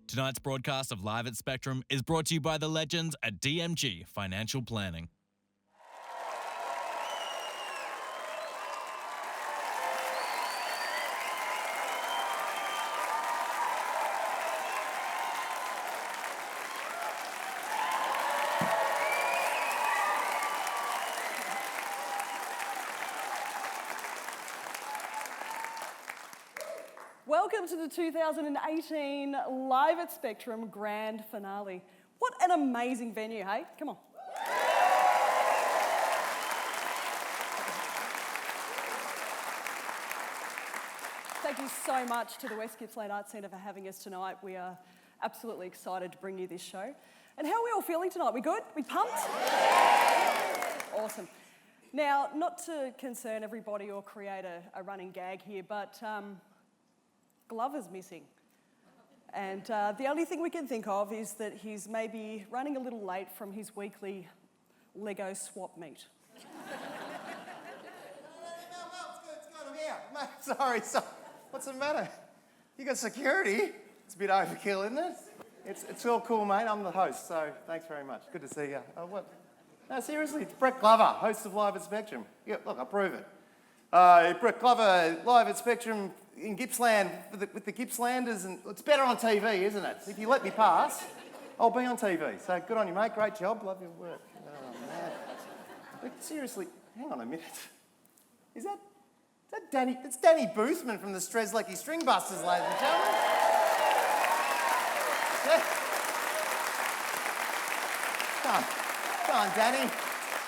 Tonight's broadcast of Live at Spectrum is brought to you by the legends at DMG Financial Planning. Welcome to the 2018 Live at Spectrum Grand Finale. What an amazing venue, hey? Come on. Thank you so much to the West Gippsland Arts Centre for having us tonight. We are absolutely excited to bring you this show. And how are we all feeling tonight? We good? We pumped? Awesome. Now, not to concern everybody or create a running gag here, but Glover's missing. And the only thing we can think of is that he's maybe running a little late from his weekly Lego swap meet. No, it's good, I'm here. Mate, sorry, what's the matter? You got security? It's a bit overkill, isn't it? It's all cool, mate. I'm the host, so thanks very much. Good to see you. What? No, seriously, it's Brett Glover, host of Live at Spectrum. Yeah, look, I prove it. Brett Glover, Live at Spectrum in Gippsland with the Gippslanders, and it's better on TV, isn't it? If you let me pass, I'll be on TV. So good on you, mate. Great job. Love your work. Oh, man. But seriously, hang on a minute. Is that Danny? It's Danny Boothman from the Strzelecki String Busters, ladies and gentlemen. Yeah. Come on, Danny.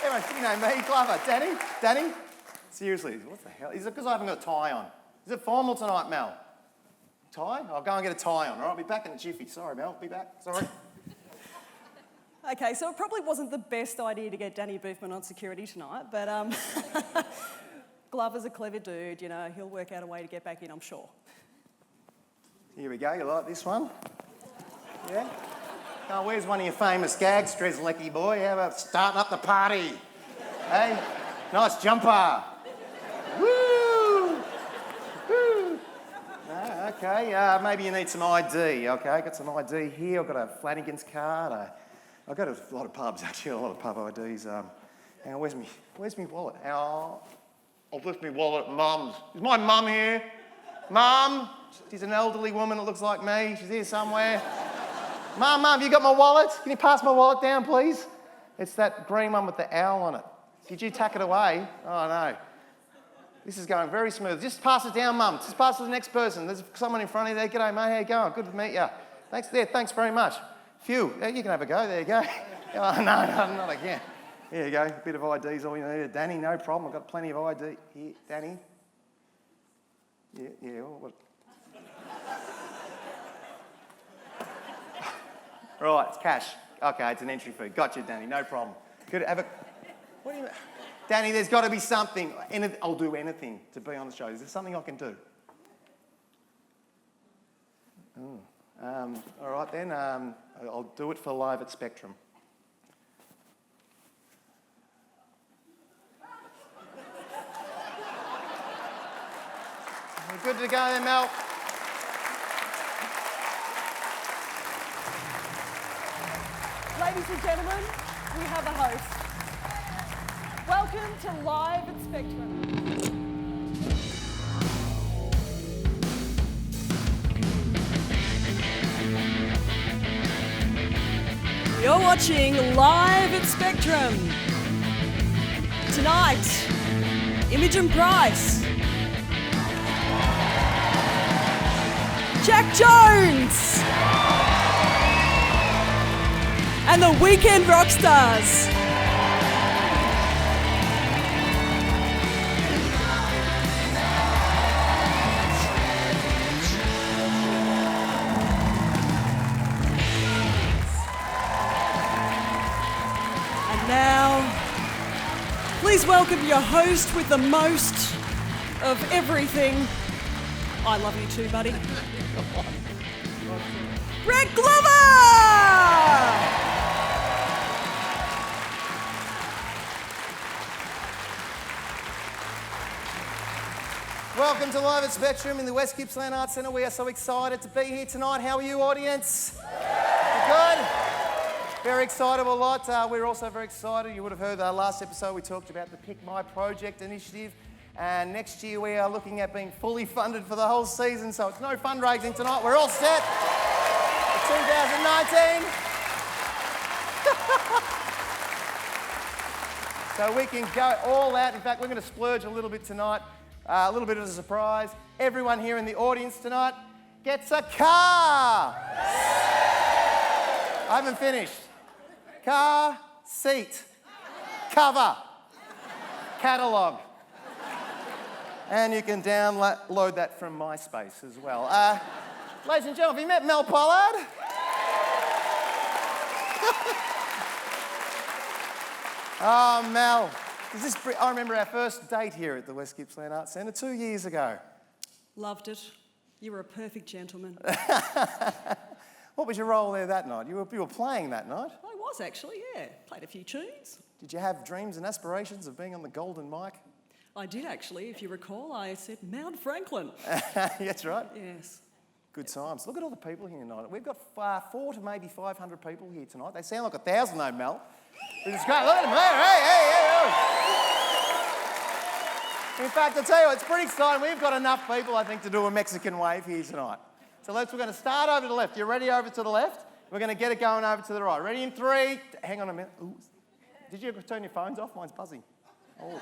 Everyone, you know me, Glover. Danny. Seriously, what the hell? Is it because I haven't got a tie on? Is it formal tonight, Mel? Tie? I'll go and get a tie on. All right, I'll be back in a jiffy. Sorry, Mel. Be back. Sorry. Okay, so it probably wasn't the best idea to get Danny Boothman on security tonight, but Glover's a clever dude, you know. He'll work out a way to get back in, I'm sure. Here we go. You like this one? Yeah? Oh, where's one of your famous gags, Strzelecki boy? How about starting up the party? Hey? Nice jumper. Woo! Woo! No, okay, maybe you need some ID. Okay, got some ID here. I've got a Flanagan's card. I've got a lot of pubs, actually, a lot of pub IDs. Hang on, where's my wallet? I'll lift my wallet at Mum's. Is my mum here? Mum? She's an elderly woman that looks like me. She's here somewhere. Mum, have you got my wallet? Can you pass my wallet down, please? It's that green one with the owl on it. Did you tack it away? Oh, no. This is going very smooth. Just pass it down, Mum. Just pass it to the next person. There's someone in front of you there. G'day, mate. How you going? Good to meet you. Thanks. There. Thanks very much. Phew. Yeah, you can have a go. There you go. Oh, no, not again. Here you go. A bit of ID's all you need. Danny, no problem. I've got plenty of ID. Here, Danny. Yeah. What? Right, it's cash. Okay, it's an entry fee. Gotcha, Danny. No problem. Could have a... What do you mean? Danny, there's got to be something. I'll do anything to be on the show. Is there something I can do? All right then. I'll do it for Live at Spectrum. We're good to go then, Mel. Ladies and gentlemen, we have a host. Welcome to Live at Spectrum. You're watching Live at Spectrum. Tonight, Imogen Price, Jack Jones, and the Weekend Rockstars. And now, please welcome your host with the most of everything. I love you too, buddy. Brett Glover! Welcome welcome to Live at Spectrum in the West Gippsland Arts Centre. We are so excited to be here tonight. How are you, audience? Good? Very excited a lot. We're also very excited. You would have heard the last episode we talked about the Pick My Project initiative. And next year we are looking at being fully funded for the whole season. So it's no fundraising tonight. We're all set for 2019. So we can go all out. In fact, we're going to splurge a little bit tonight. A little bit of a surprise. Everyone here in the audience tonight gets a car. I haven't finished. Car, seat, cover, catalogue. And you can download that from MySpace as well. Ladies and gentlemen, have you met Mel Pollard? Oh, Mel. I remember our first date here at the West Gippsland Arts Centre 2 years ago. Loved it. You were a perfect gentleman. What was your role there that night? You were playing that night? I was actually, yeah. Played a few tunes. Did you have dreams and aspirations of being on the golden mic? I did actually, if you recall. I said Mount Franklin. That's right. Yes. Good times. Look at all the people here tonight. We've got 400 to maybe 500 people here tonight. They sound like 1,000 though, Mel. It's great. Look at them there. Hey. In fact, I'll tell you, it's pretty exciting. We've got enough people, I think, to do a Mexican wave here tonight. So we're going to start over to the left. You ready over to the left? We're going to get it going over to the right. Ready in 3. Hang on a minute. Ooh. Did you turn your phones off? Mine's buzzing. Oh.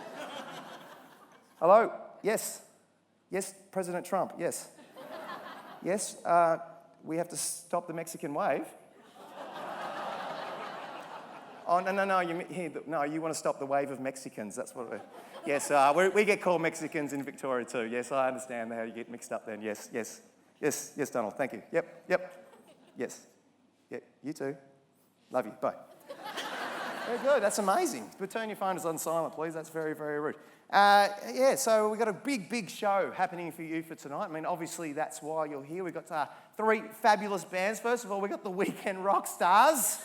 Hello? Yes. Yes, President Trump. Yes. Yes, we have to stop the Mexican wave. Oh, no, you want to stop the wave of Mexicans. That's what Yes, we get called Mexicans in Victoria too. Yes, I understand how you get mixed up then. Yes, Donald, thank you. Yep. Yes. Yeah, you too. Love you, bye. Very good, that's amazing. But turn your phones on silent, please. That's very, very rude. So we've got a big show happening for you for tonight. I mean, obviously, that's why you're here. We've got 3 fabulous bands. First of all, we've got the Weekend Rockstars.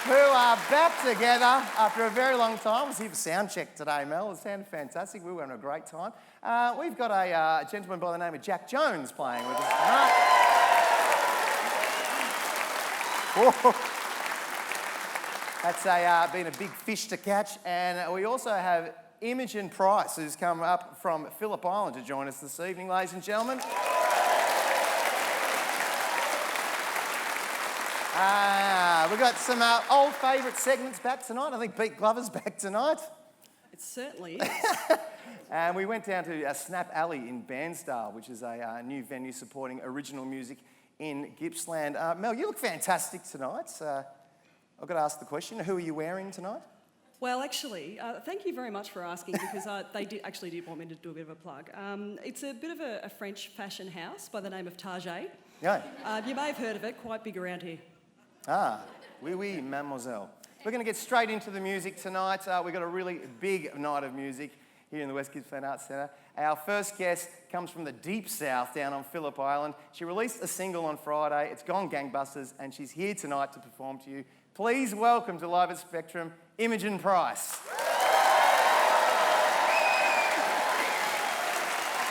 Who are back together after a very long time. I was here for sound check today, Mel. It sounded fantastic. We were having a great time. We've got a gentleman by the name of Jack Jones playing with us tonight. That's been a big fish to catch. And we also have Imogen Price, who's come up from Phillip Island to join us this evening, ladies and gentlemen. We've got some old favourite segments back tonight. I think Pete Glover's back tonight. It certainly is. And we went down to Snap Alley in Bairnsdale, which is a new venue supporting original music in Gippsland. Mel, you look fantastic tonight. I've got to ask the question, who are you wearing tonight? Well, actually, thank you very much for asking because they did want me to do a bit of a plug. It's a bit of a French fashion house by the name of Target. Yeah. You may have heard of it, quite big around here. Oui, mademoiselle. We're going to get straight into the music tonight. We've got a really big night of music here in the West Gippsland Arts Centre. Our first guest comes from the deep south down on Phillip Island. She released a single on Friday. It's gone gangbusters, and she's here tonight to perform to you. Please welcome to Live at Spectrum, Imogen Price.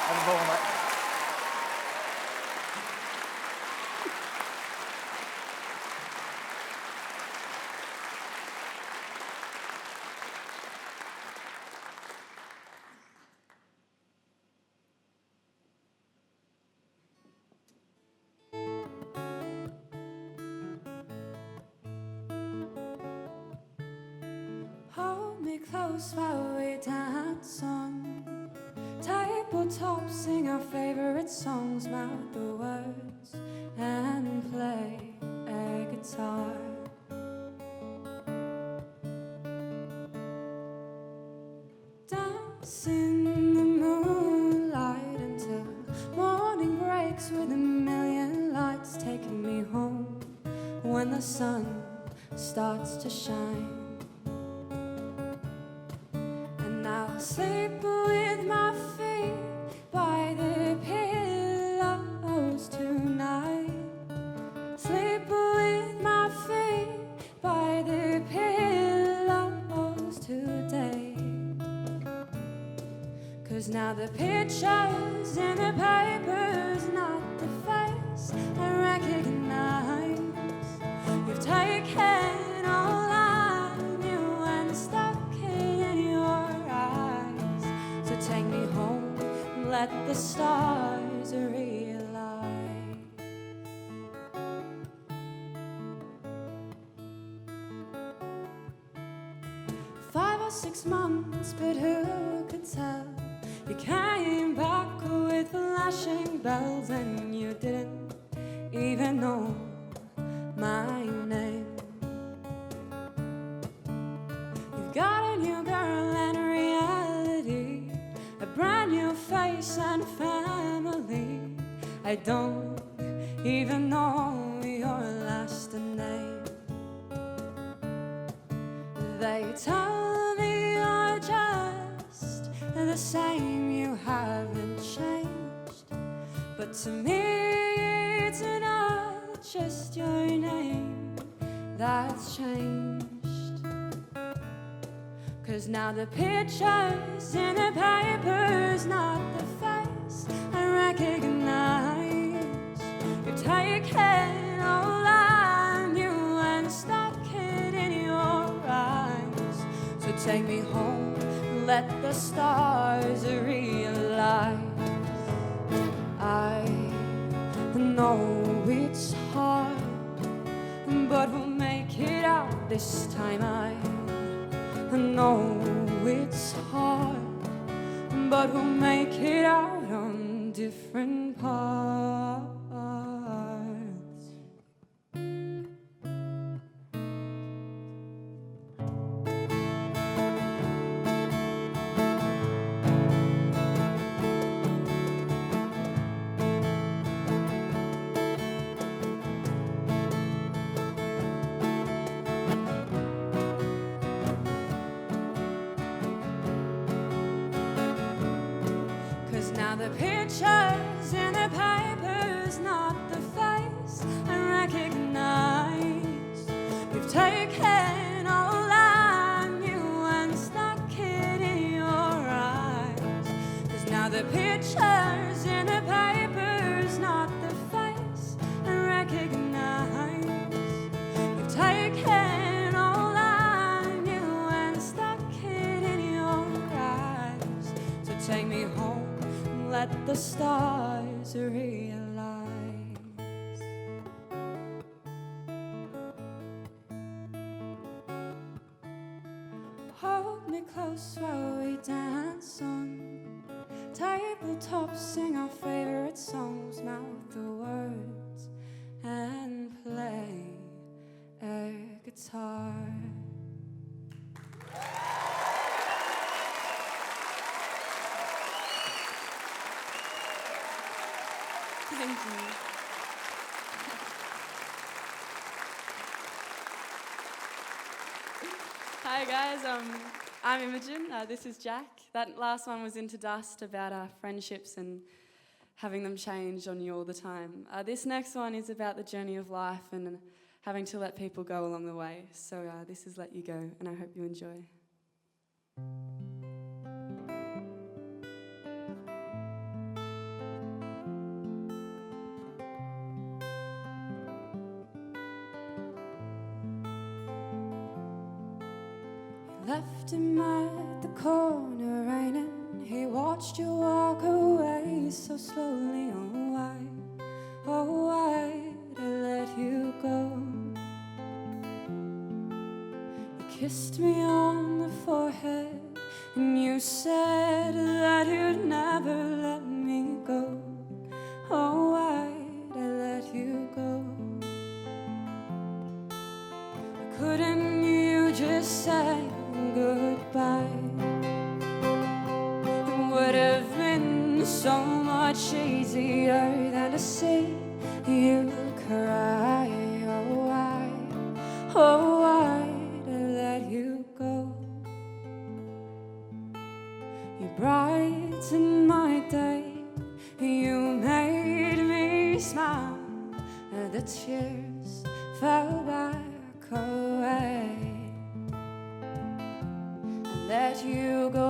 Have a ball, mate. Close while we dance on tabletop, sing our favorite songs, mouth the words and play a guitar. Dance in the moonlight until morning breaks with a million lights taking me home when the sun starts to shine. Sleep with my feet by the pillows tonight. Sleep with my feet by the pillows today. now the pictures in the papers, not the face I recognize. You've taken all I knew and stuck it in your eyes. So take me home and let the stars realize. 5 or 6 months, but who could tell? You came back with flashing bells and you didn't even know my name. You've got a new girl and reality, a brand new face and family. I don't even know your last name. They tell me you're just the same, you haven't changed. But to me it's not just your name that's changed. 'Cause now the pictures in the papers, not the face I recognize. You've taken all I knew and stuck it in your eyes. So take me home, let the stars realize. I know it's hard, but we'll make it out this time. I know it's hard, but we'll make it out on different parts. 'Cause now the pictures in the papers, not the face I recognize. You've taken all I knew and stuck it in your eyes. 'Cause now the pictures in the papers, not the face I recognize. You've taken all I knew and stuck it in your eyes. So take me home, let the stars realize. Hold me close while we dance on tabletops, sing our favorite songs, mouth the words and play air guitar. Thank you. Hi guys, I'm Imogen, this is Jack. That last one was Into Dust, about our friendships and having them change on you all the time. This next one is about the journey of life and having to let people go along the way. So this is Let You Go, and I hope you enjoy. Left him at the corner raining. He watched you walk away so slowly. Oh why to let you go? You kissed me on the forehead and you said that you'd never let me go. Oh why to let you go? Couldn't you just say goodbye? It would have been so much easier than to see you cry. Oh why to let you go? You brightened my day, you made me smile, and the tears fell back away. Let you go.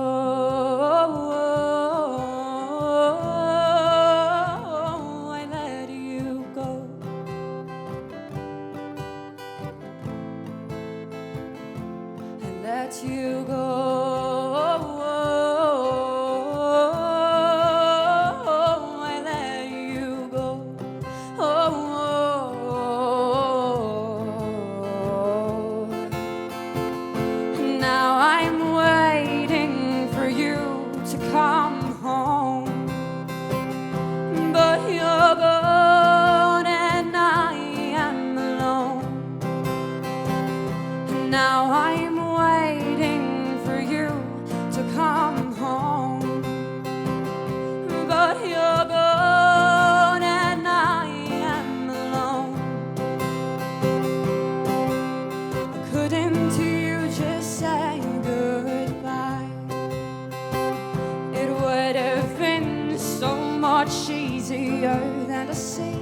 much easier than to see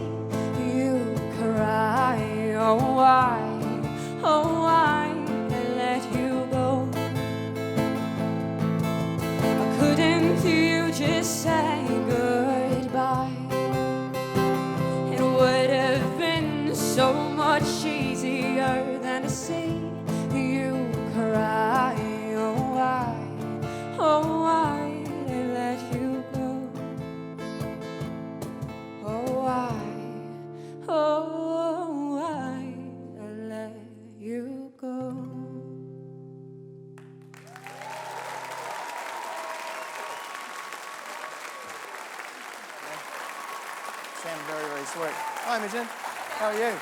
you cry. Oh, why let you go? Couldn't you just say goodbye? It would have been so much easier than to see you cry. Oh, why let you go? Oh, why let you go? Sounded very, very sweet. Hi, Imogen. How are you?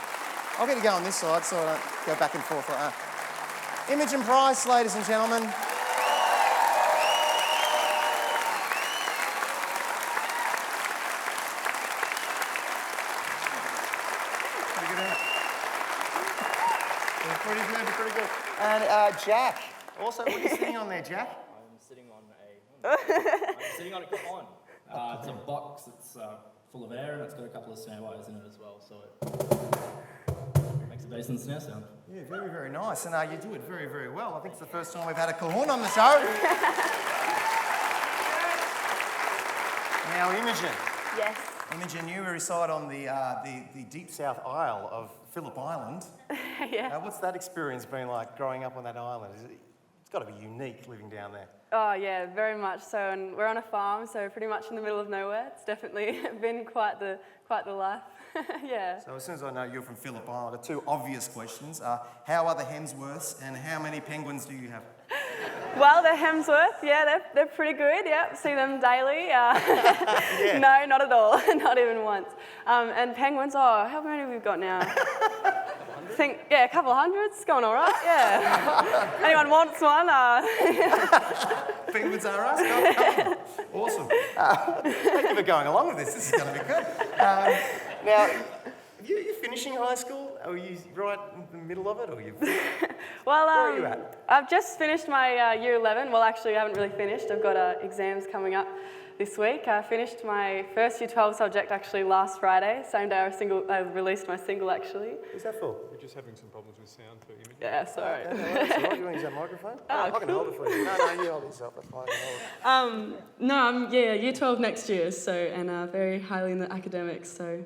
I'll get to go on this side so I don't go back and forth like that. Imogen Price, ladies and gentlemen. Pretty good. And Jack. Also, what are you sitting on there, Jack? I'm sitting on a cajon. It's a box that's full of air and it's got a couple of snare wires in it as well, so it makes a decent snare sound. Yeah, very, very nice. And you do it very, very well. I think it's the first time we've had a cajon on the show. Now, Imogen. Yes. Imogen, you reside on the deep south isle of Phillip Island. Yeah. What's that experience been like growing up on that island? It's got to be unique living down there. Oh yeah, very much so. And we're on a farm, so pretty much in the middle of nowhere. It's definitely been quite the life. Yeah. So as soon as I know you're from Phillip Island, I've got two obvious questions. How are the Hemsworths and how many penguins do you have? Well, the Hemsworth, yeah, they're pretty good. Yeah, see them daily. Yeah. No, not at all. Not even once. And penguins, how many have we got now? I think, yeah, a couple of hundreds. It's going all right, yeah. Anyone wants one? Penguins are us? Come on. Awesome. Thank you for going along with this. This is going to be good. Now, you're finishing high school? Are you right in the middle of it? Or Well, where are you at? I've just finished my year 11. Well, actually, I haven't really finished. I've got exams coming up this week. I finished my first year 12 subject actually last Friday. Same day I released my single actually. Who's that for? We're just having some problems with sound for Imogen. Yeah, sorry. No, that's all right. You want to use that microphone? I can hold it for you. No, you hold yourself. That's fine. Hold it. No, I'm year 12 next year, so and very highly in the academics, so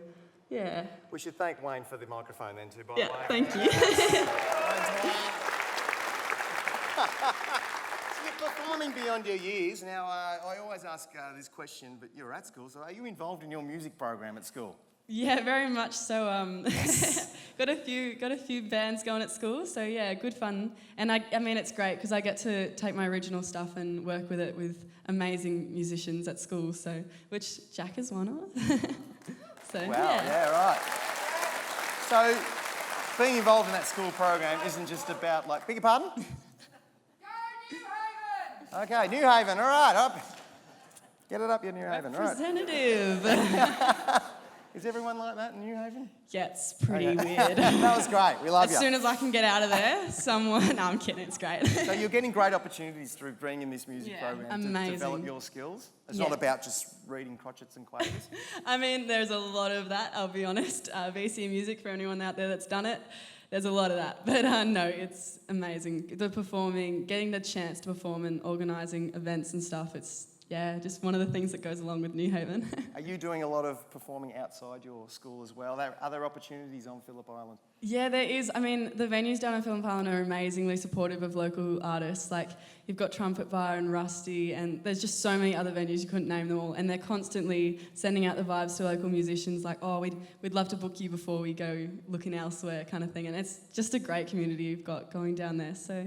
yeah. We should thank Wayne for the microphone then too, by Yeah, the way. thank you. So you're performing beyond your years. Now, I always ask this question, but you're at school, so are you involved in your music program at school? Yeah, very much so. Got a few bands going at school, so yeah, good fun. And I mean, it's great because I get to take my original stuff and work with it with amazing musicians at school. So, which Jack is one of. So Wow, yeah, right. So, being involved in that school program isn't just about beg your pardon? Go New Haven! Okay, New Haven. All right, up. Get it up, you New Haven. All right. representative. Is everyone like that in New Haven? Yeah, it's pretty weird. That was great. We love As you. soon as I can get out of there, someone. No, I'm kidding. It's great. So you're getting great opportunities through being in this music Yeah, program to amazing. develop your skills. It's Yeah. not about just reading crotchets and quavers. I mean, there's a lot of that, I'll be honest. VC Music, for anyone out there that's done it, there's a lot of that. But no, it's amazing. The performing, getting the chance to perform and organising events and stuff, it's, yeah, just one of the things that goes along with New Haven. Are you doing a lot of performing outside your school as well? Are there opportunities on Phillip Island? Yeah, there is. I mean, the venues down in Phillip Island are amazingly supportive of local artists. Like, you've got Trumpet Bar and Rusty, and there's just so many other venues, you couldn't name them all. And they're constantly sending out the vibes to local musicians, like, oh, we'd love to book you before we go looking elsewhere, kind of thing. And it's just a great community you've got going down there, so...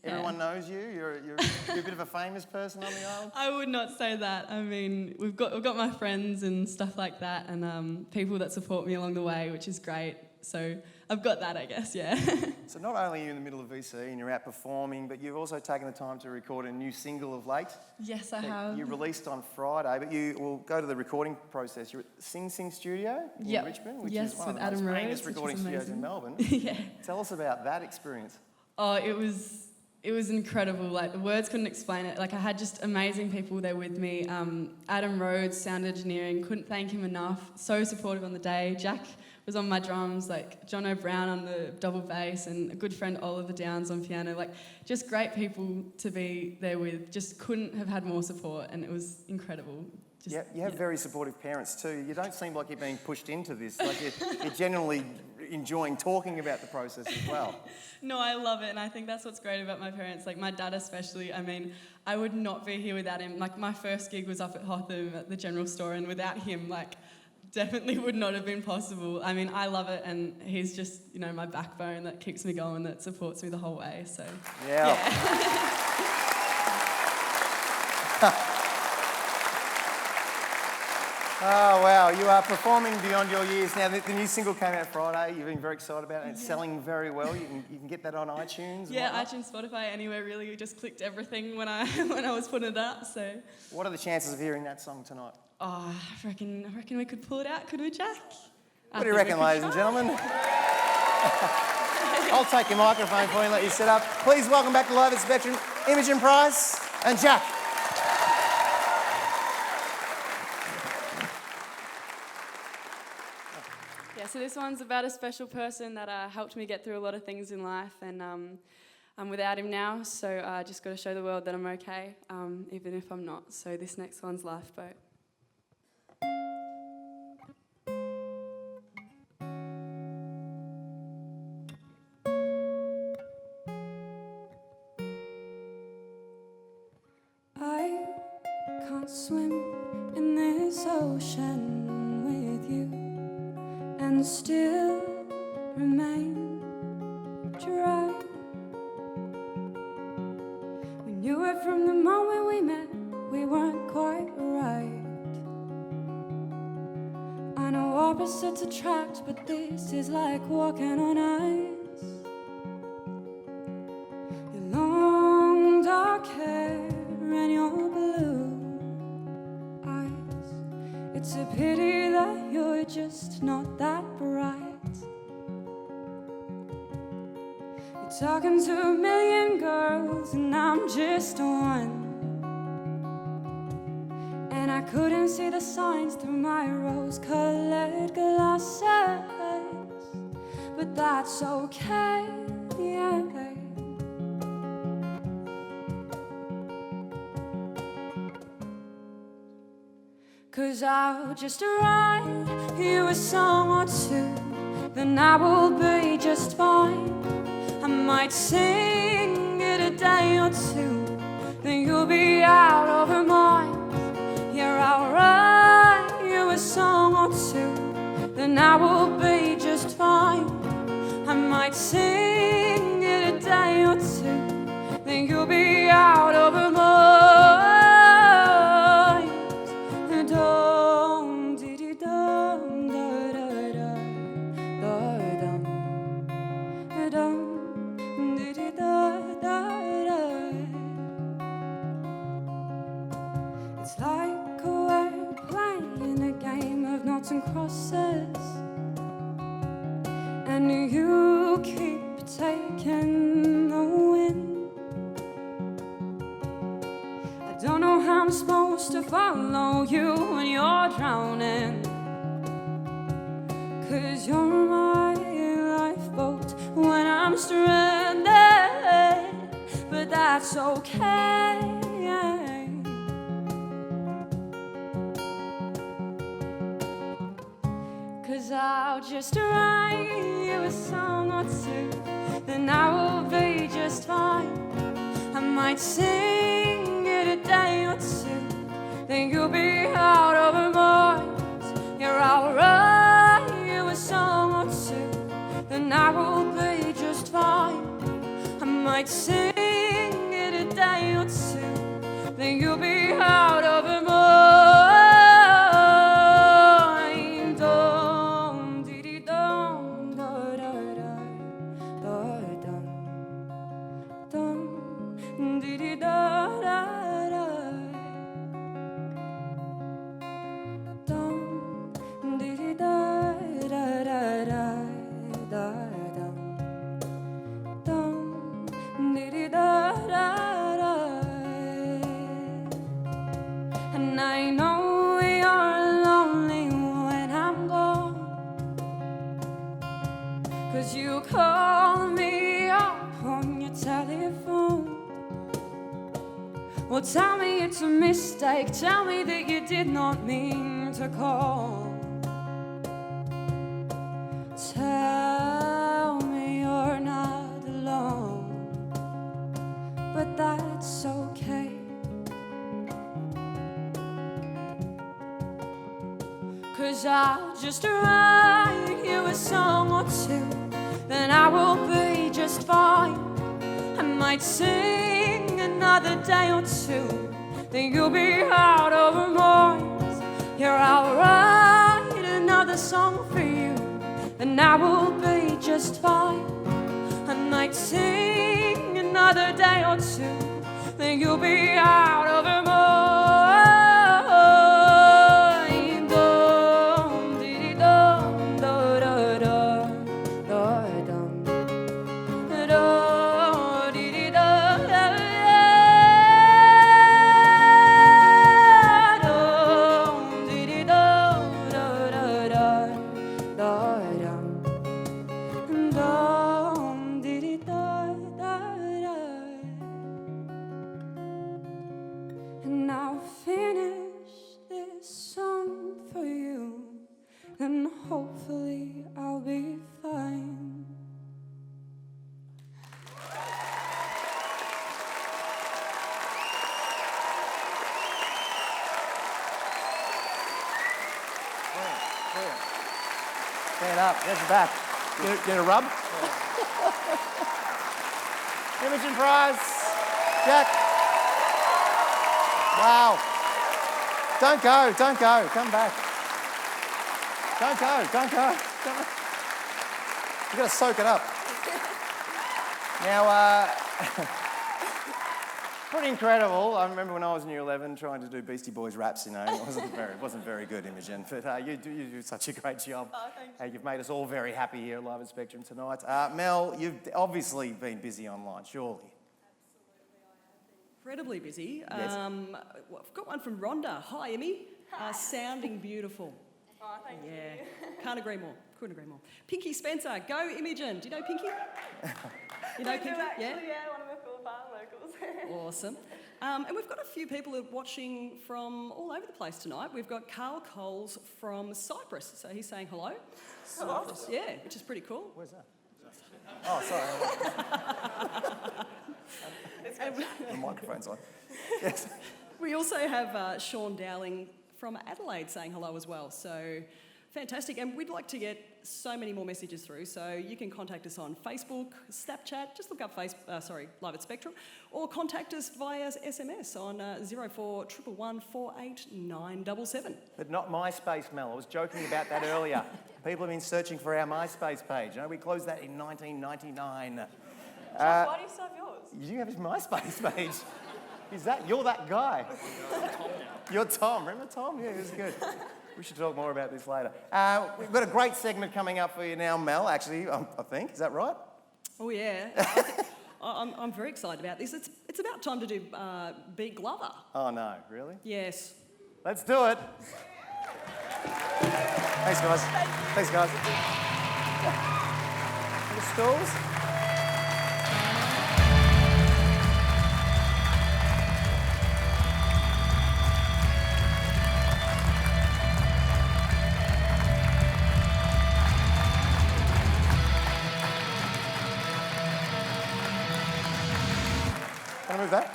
yeah. Everyone knows you? You're a bit of a famous person on the island? I would not say that. I mean, we've got my friends and stuff like that, and people that support me along the way, which is great. So I've got that, I guess, yeah. So not only are you in the middle of VC and you're out performing, but you've also taken the time to record a new single of late. Yes, I have. You released on Friday, but you will go to the recording process. You're at Sing Sing Studio in Richmond, which yes, is one of with the Adam most Rose, famous which recording was studios in amazing. Melbourne. Yeah. Tell us about that experience. Oh, it was incredible. Like, the words couldn't explain it. Like, I had just amazing people there with me. Adam Rhodes, sound engineering, couldn't thank him enough. So supportive on the day. Jack was on my drums, like John O'Brown on the double bass, and a good friend Oliver Downs on piano. Like, just great people to be there with. Just couldn't have had more support, and it was incredible. Yeah, you have very supportive parents too. You don't seem like you're being pushed into this. Like you're genuinely enjoying talking about the process as well. No, I love it, and I think that's what's great about my parents. Like, my dad especially. I mean, I would not be here without him. Like, my first gig was up at Hotham at the General Store, and without him, like, definitely would not have been possible. I mean, I love it, and he's just, you know, my backbone that keeps me going, that supports me the whole way. So yeah. Oh, wow, you are performing beyond your years. Now, the new single came out Friday. You've been very excited about it. It's selling very well. You can get that on iTunes. Yeah, iTunes, Spotify, anywhere really. We just clicked everything when I was putting it up. So, what are the chances of hearing that song tonight? Oh, I reckon we could pull it out, could we, Jack? What do you reckon, ladies and gentlemen? I'll take your microphone for you and let you set up. Please welcome back to Live at Spectrum, Imogen Price and Jack. So this one's about a special person that helped me get through a lot of things in life, and I'm without him now, so I just got to show the world that I'm okay, even if I'm not. So this next one's Lifeboat. I can't swim in this ocean with you and still remain dry. We knew it from the moment we met, we weren't quite right. I know opposites attract, but this is like walking on ice. Your long dark hair and your blue eyes. It's a pity that you're just not that bright. You're talking to a million girls and I'm just one. And I couldn't see the signs through my rose-colored glasses, but that's okay, yeah. 'Cause I'll just write you a song or two, then I will be just fine. I might sing it a day or two, then you'll be out of your mind. Yeah, I'll write you a song or two, then I will be just fine. I might sing it a day or two, then you'll be out of your mind. It's like we're playing a game of noughts and crosses, and you keep taking the win. I don't know how I'm supposed to follow you when you're drowning, 'cause you're my lifeboat when I'm stranded, but that's okay. 'Cause I'll just write you a song or two, then I will be just fine. I might sing it a day or two, then you'll be out of your mind. Yeah, I'll write you a song or two, then I will be just fine. I might sing it a day or two, then you'll be out of your mind. Well, tell me it's a mistake. Tell me that you did not mean to call. Tell me you're not alone, but that's okay. 'Cause I'll just write you a song or two, then I will be just fine. I might sing another day or two, then you'll be out of remorse. Here I'll write another song for you, and I will be just fine. I might sing another day or two, then you'll be out of remorse. And I'll finish this song for you, and hopefully I'll be fine. Stand up, there's the back. Get a rub? Imogen Price, Jack. Wow. Don't go, come back. Don't go. You've got to soak it up. Now, pretty incredible. I remember when I was in year 11 trying to do Beastie Boys raps, you know. It wasn't very good, Imogen, but you do such a great job. Oh, thank you. You've made us all very happy here live at Spectrum tonight. Mel, you've obviously been busy online, surely. Incredibly busy. Yes. I've got one from Rhonda. Hi, Emmy. Sounding beautiful. Oh, thank you. Can't agree more. Couldn't agree more. Pinky Spencer, go Imogen. Do you know Pinky? You know Pinky? Yeah, one of my full farm locals. Awesome. And we've got a few people who are watching from all over the place tonight. We've got Carl Coles from Cyprus, so he's saying hello. Cyprus, yeah, which is pretty cool. Where's that? Oh, sorry. The microphone's on. Yes. We also have Sean Dowling from Adelaide saying hello as well. So fantastic. And we'd like to get so many more messages through. So you can contact us on Facebook, Snapchat, just look up Live at Spectrum, or contact us via SMS on 0411148977. But not MySpace, Mel. I was joking about that earlier. People have been searching for our MySpace page. You know, we closed that in 1999. Why do you still have yours? You have his MySpace page. You're that guy. You're Tom. Remember Tom? Yeah, it was good. We should talk more about this later. We've got a great segment coming up for you now, Mel, actually, I think. Is that right? Oh, yeah. I'm very excited about this. It's about time to do Beat Glover. Oh, no. Really? Yes. Let's do it. Thanks, guys. Thanks, guys. The stools? Can I move that?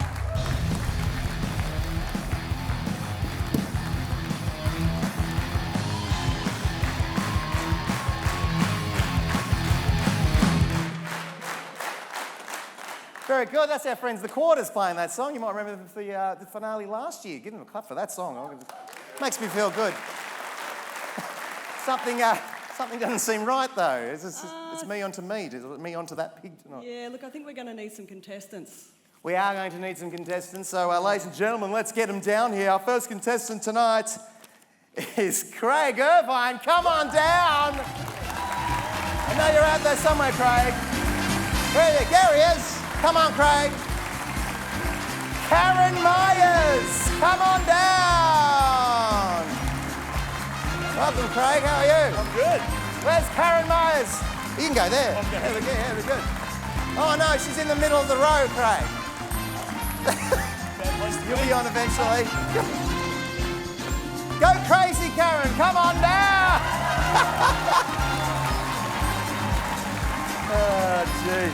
Very good. That's our friends, the Quarters, playing that song. You might remember them for the finale last year. Give them a clap for that song. Makes me feel good. Something doesn't seem right, though. It's me onto meat. Is it me onto that pig tonight? Yeah, look, I think we're going to need some contestants. We are going to need some contestants. So, ladies and gentlemen, let's get them down here. Our first contestant tonight is Craig Irvine. Come on down. I know you're out there somewhere, Craig. There he is. Come on, Craig. Karen Myers. Come on down. Welcome, Craig. How are you? I'm good. Where's Karen Myers? You can go there. Okay. There we go. Yeah, we're good. Oh, no, she's in the middle of the row, Craig. You'll be on eventually. Go crazy, Karen. Come on down. Oh, gee.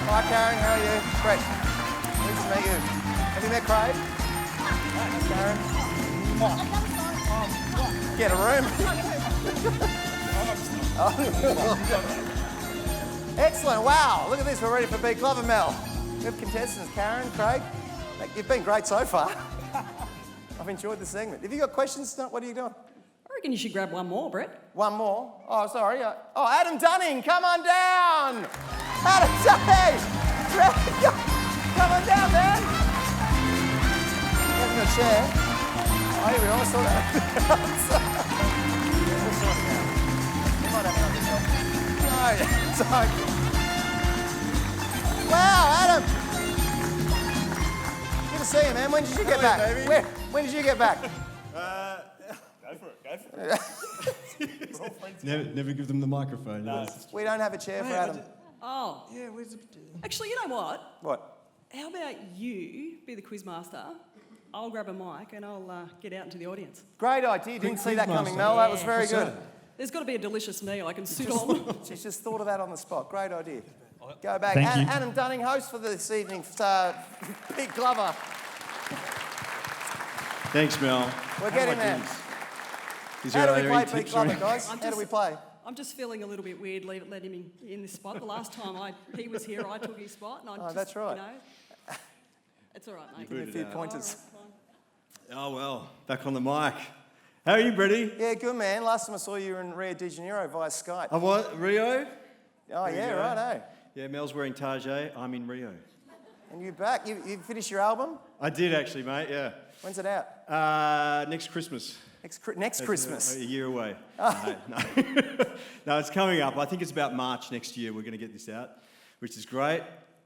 Hi, Karen. How are you? Brett. Nice to meet you. Have you met Craig? Karen. Get a room. Excellent. Wow. Look at this. We're ready for Big Glover Mel. We have contestants, Karen, Craig. You've been great so far. I've enjoyed the segment. Have you got questions? What are you doing? I reckon you should grab one more, Brett. One more? Oh, sorry. Oh, Adam Dunning, come on down. Adam Dunning. Come on down, man. Having a chair. Oh, here we are. I saw that. You might have another shot. No, it's okay. Wow, Adam. Good to see you, man. When did you get back? Baby. When did you get back? Go for it. Never give them the microphone. No. We don't have a chair for Adam. Oh. Yeah, where's the... Actually, you know what? What? How about you be the quizmaster? I'll grab a mic and I'll get out into the audience. Great idea. Didn't see that coming, Mel. That was very good. There's got to be a delicious meal I can sit on. She's just thought of that on the spot. Great idea. Go back. Thank you. Adam Dunning, host for this evening's Big Glover. Thanks, Mel. We're getting there. Is How there do we play any Big tips or Glover, anything? guys? How do we play? I'm just feeling a little bit weird letting him in this spot. The last time he was here, I took his spot. And That's right. You know, it's all right, mate. Give me a few pointers. Oh, well, back on the mic. How are you, Brady? Yeah, good, man. Last time I saw you were in Rio de Janeiro via Skype. I what? Rio? Oh, yeah, go. right, eh? Yeah, Mel's wearing Tajay. I'm in Rio. And you back? You finished your album? I did actually, mate, yeah. When's it out? Next Christmas. Next Christmas. A year away. No. No, it's coming up. I think it's about March next year we're going to get this out, which is great.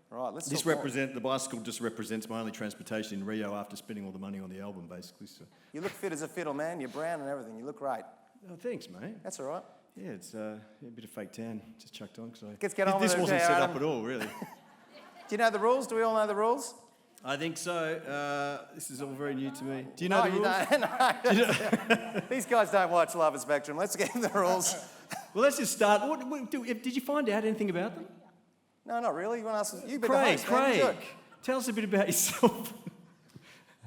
Right, let's This talk more. the bicycle just represents my only transportation in Rio after spending all the money on the album, basically. So. You look fit as a fiddle, man. You're brown and everything. You look great. Oh, thanks, mate. That's all right. Yeah, it's a bit of fake tan just chucked on. So Let's get on with this it, wasn't okay, set Adam. up at all, really. Do you know the rules? Do we all know the rules? I think so. This is all very new to me. Do you know the rules? No. These guys don't watch Love and Spectrum. Let's get in the rules. Well, let's just start. Did you find out anything about them? No, not really. You want to ask? You be the Craig, host, man. You do it. tell us a bit about yourself.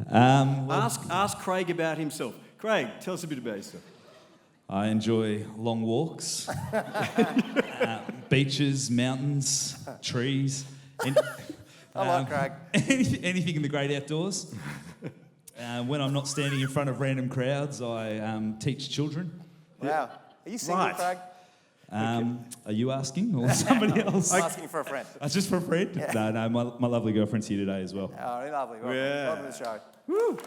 Ask Craig about himself. Craig, tell us a bit about yourself. I enjoy long walks, beaches, mountains, trees. I like Craig. Anything in the great outdoors. When I'm not standing in front of random crowds, I teach children. Wow. Are you single, Right. Craig? Are you asking or somebody else? I'm asking for a friend. Just for a friend? Yeah. No, my lovely girlfriend's here today as well. Oh, really lovely. Welcome. Yeah. Welcome to the show. Woo.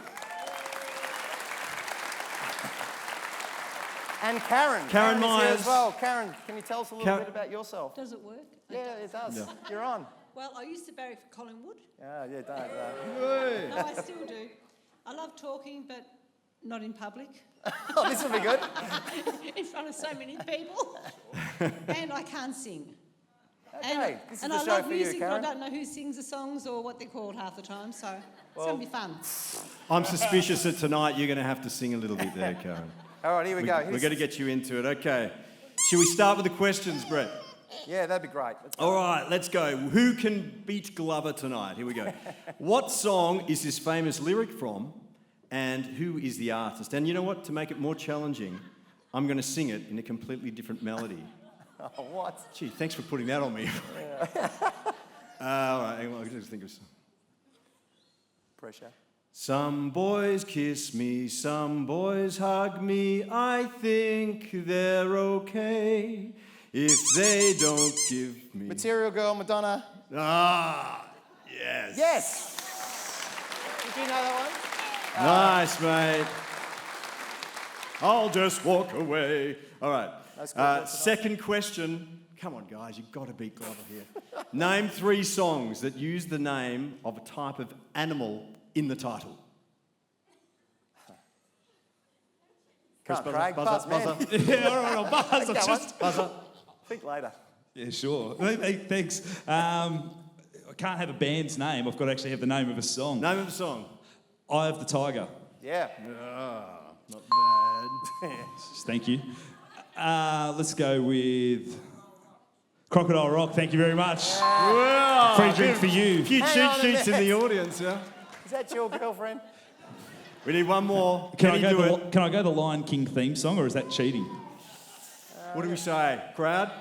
And Karen. Karen is here Myers. as well. Karen, can you tell us a little bit about yourself? Does it work? Yeah, it does. You're on. Well, I used to barrack for Collingwood. Yeah, don't. No, I still do. I love talking, but not in public. Oh, this will be good. In front of so many people. And I can't sing. Okay, this is and the I show love for you, music, but I Karen. don't know who sings the songs or what they're called half the time, so it's going to be fun. I'm suspicious that tonight you're going to have to sing a little bit there, Karen. All right, here we go. We're going to get you into it. Okay. Should we start with the questions, Brett? Yeah, that'd be great. All right, let's go. Who can beat Glover tonight? Here we go. What song is this famous lyric from, and who is the artist? And you know what? To make it more challenging, I'm going to sing it in a completely different melody. Oh, what? Gee, thanks for putting that on me. All right, hang on, I'll just think of some. Pressure. Some boys kiss me, some boys hug me. I think they're okay if they don't give me. Material Girl, Madonna. Ah, yes. Yes. Did you know that one? Nice, mate. I'll just walk away. All right. That's good. Second question. Come on, guys, you've got to beat Glover here. Name 3 songs that use the name of a type of animal in the title. Come on, Buzzer, Craig. buzzer, Buzz, buzzer. man. Yeah, all right, I'll buzz. Go on. Buzzer. Think later. Yeah, sure. Thanks. I can't have a band's name. I've got to actually have the name of a song. Name of the song. Eye of the Tiger. Yeah. Not bad. Thank you. Let's go with Crocodile Rock. Thank you very much. Wow. Free drink for you. A few cheat sheets in the audience, yeah? Is that your girlfriend? We need one more. Can I go the Lion King theme song, or is that cheating? What do we say? Crowd?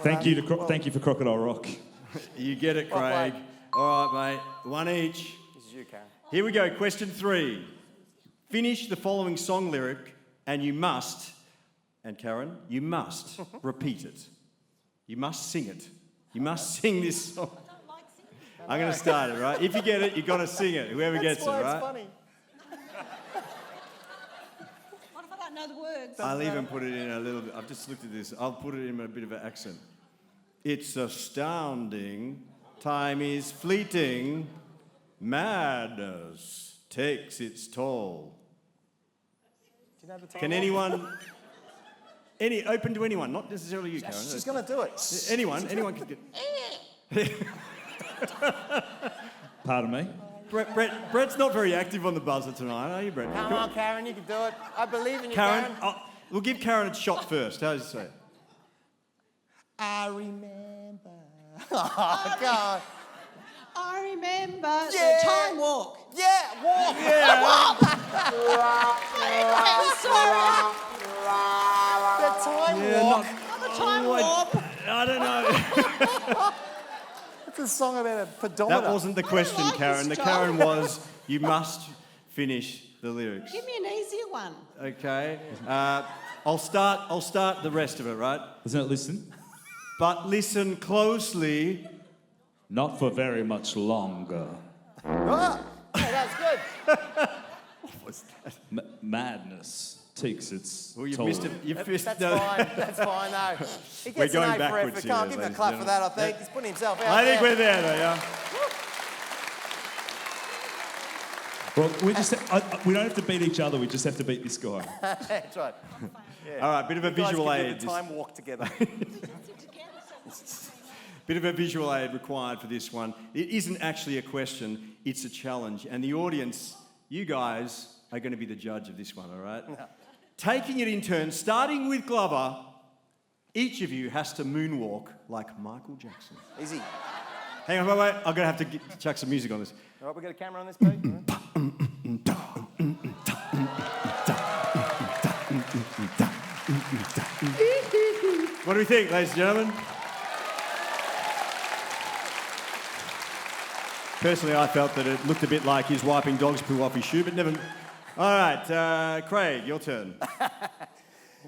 Thank you for Crocodile Rock. You get it, Craig. All right, mate. One each. This is you, Karen. Here we go. Question 3. Finish the following song lyric, and you must, and Karen, you must repeat it. You must sing it. You must sing this song. I'm going to start it, right? If you get it, you've got to sing it. Whoever gets it, right? That's funny. What if I don't know the words? I'll even put it in a little bit. I've just looked at this. I'll put it in a bit of an accent. It's astounding. Time is fleeting. Madness takes its toll. Do you know the title? Can anyone... open to anyone, not necessarily you, Karen. She's going to do it. Anyone can get... Pardon me? Brett's not very active on the buzzer tonight, are you, Brett? Come on, Karen, you can do it. I believe in you, Karen, Karen. we'll give Karen a shot first. How does it say it? I remember. Oh, God. I remember the time walk. Yeah, walk. Yeah. I'm sorry. The time walk. I'm a time warp. I don't know. It's a song about a pedometer. That wasn't the question, like Karen. this The job. Karen was, you must finish the lyrics. Give me an easier one. Okay. I'll start the rest of it, right? Doesn't it listen? But listen closely. Not for very much longer. Oh, that's good. Madness takes its Well, you've toll. missed it. You've missed That's no. fine. That's fine, though. He We're gets going an A for backwards effort. here, Can't give him a ladies clap and for that, I gentlemen. think. He's putting himself out I think there. we're there, though, yeah. Well, we don't have to beat each other. We just have to beat this guy. That's right. Yeah. All right, bit of a You guys visual can do aid. the time walk together. Bit of a visual aid required for this one. It isn't actually a question, it's a challenge. And the audience, you guys, are going to be the judge of this one, all right? No. Taking it in turn, starting with Glover, each of you has to moonwalk like Michael Jackson. Easy. Hang on, wait. I'm going to have to chuck some music on this. All right, we got a camera on this, Pete? What do we think, ladies and gentlemen? Personally, I felt that it looked a bit like he's wiping dog's poo off his shoe, but never... All right, Craig, your turn.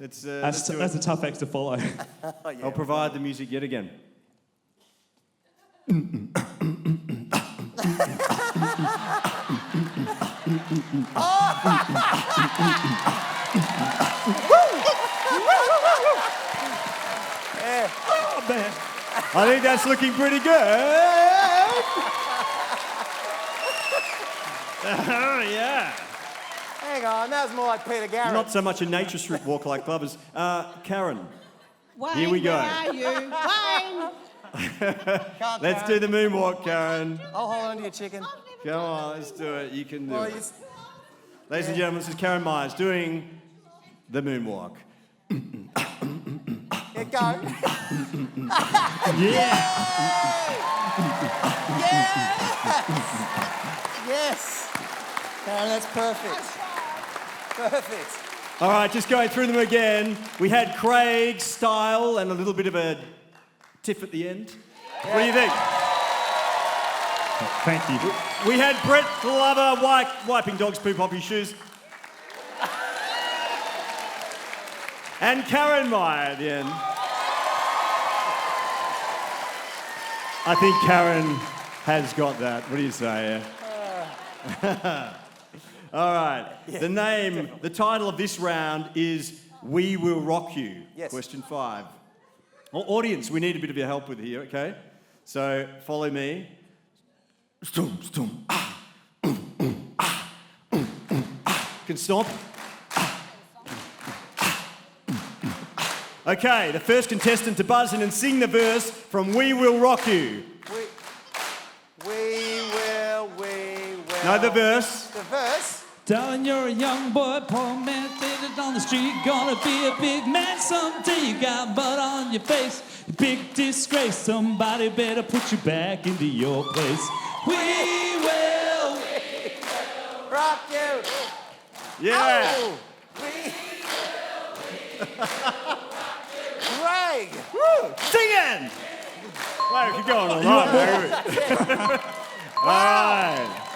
Let's do That's it. a tough act to follow. Oh, yeah. I'll provide the music yet again. Oh, man. I think that's looking pretty good. Oh, yeah. Hang on, that was more like Peter Garrett. Not so much a nature strip walk like Glover's. Karen, Wayne, Here we go. where are you? Wayne! let's do the moonwalk, Karen. I'll hold on to your chicken. Come on, let's do it. You can do Well, it. you... Ladies and gentlemen, this is Karen Myers doing the moonwalk. Yeah, go. Yeah! Yes! Karen, that's perfect. Perfect. All right, just going through them again. We had Craig's style and a little bit of a tiff at the end. What do you think? Thank you. We had Brett Glover wiping dog's poop off his shoes. And Karen Meyer at the end. I think Karen has got that. What do you say? All right. The title of this round is We Will Rock You. Yes. Question 5. Well, audience, we need a bit of your help with here, okay? So follow me. Stomp, stomp, Can stomp. Okay, the first contestant to buzz in and sing the verse from We Will Rock You. We will. No, the verse. The verse? Darling, you're a young boy, poor man, faded on the street. Gonna be a big man someday. You got mud on your face, big disgrace. Somebody better put you back into your place. We will rock you. Yeah. Oh, Greg. Woo! Singing. Wow, keep going all right. All right.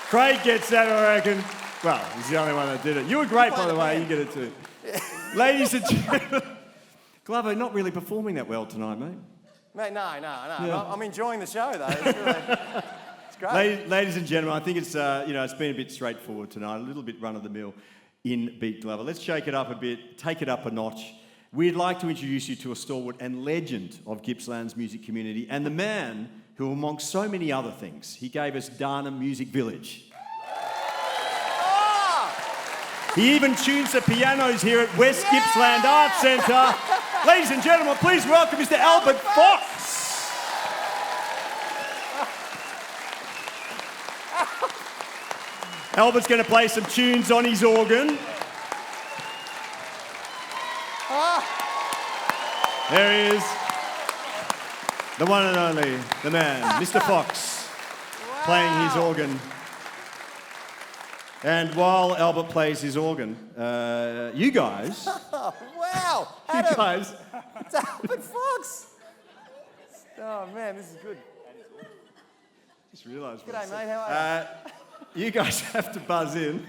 Craig gets that, I reckon. Well, he's the only one that did it. You were great, by the way. You get it too. Ladies and gentlemen. Glover, not really performing that well tonight, mate. Mate, no. Yeah. I'm enjoying the show, though. It's great. Ladies and gentlemen, I think it's it's been a bit straightforward tonight, a little bit run-of-the-mill in Beat Glover. Let's shake it up a bit, take it up a notch. We'd like to introduce you to a stalwart and legend of Gippsland's music community, and the man who, amongst so many other things, he gave us Darnham Music Village. Oh! He even tunes the pianos here at West Gippsland Arts Centre. Ladies and gentlemen, please welcome Mr. Albert Fox. Albert's going to play some tunes on his organ. There he is. The one and only, the man, Mr. Fox, playing his organ. And while Albert plays his organ, you guys... Wow! You guys... It's Albert Fox! Oh, man, this is good. Just realised... G'day, mate, how are you? You guys have to buzz in.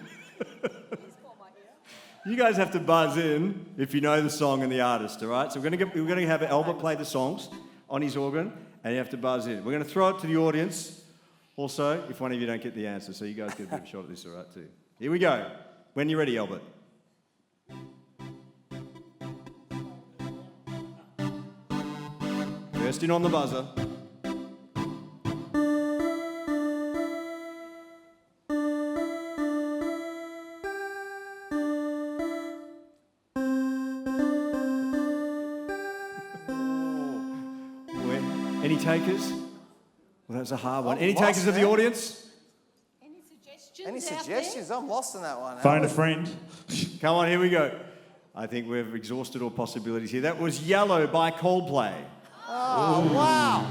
You guys have to buzz in if you know the song and the artist, all right? So we're going to have Albert play the songs on his organ, and you have to buzz in. We're going to throw it to the audience, also, if one of you don't get the answer, so you guys get a bit of a shot at this, all right, too. Here we go. When you're ready, Albert. First in on the buzzer. Any takers? Well, that was a hard one. Any takers of the audience? Any suggestions? Any suggestions? I'm lost on that one. Phone a friend. Come on, here we go. I think we've exhausted all possibilities here. That was Yellow by Coldplay. Oh, wow.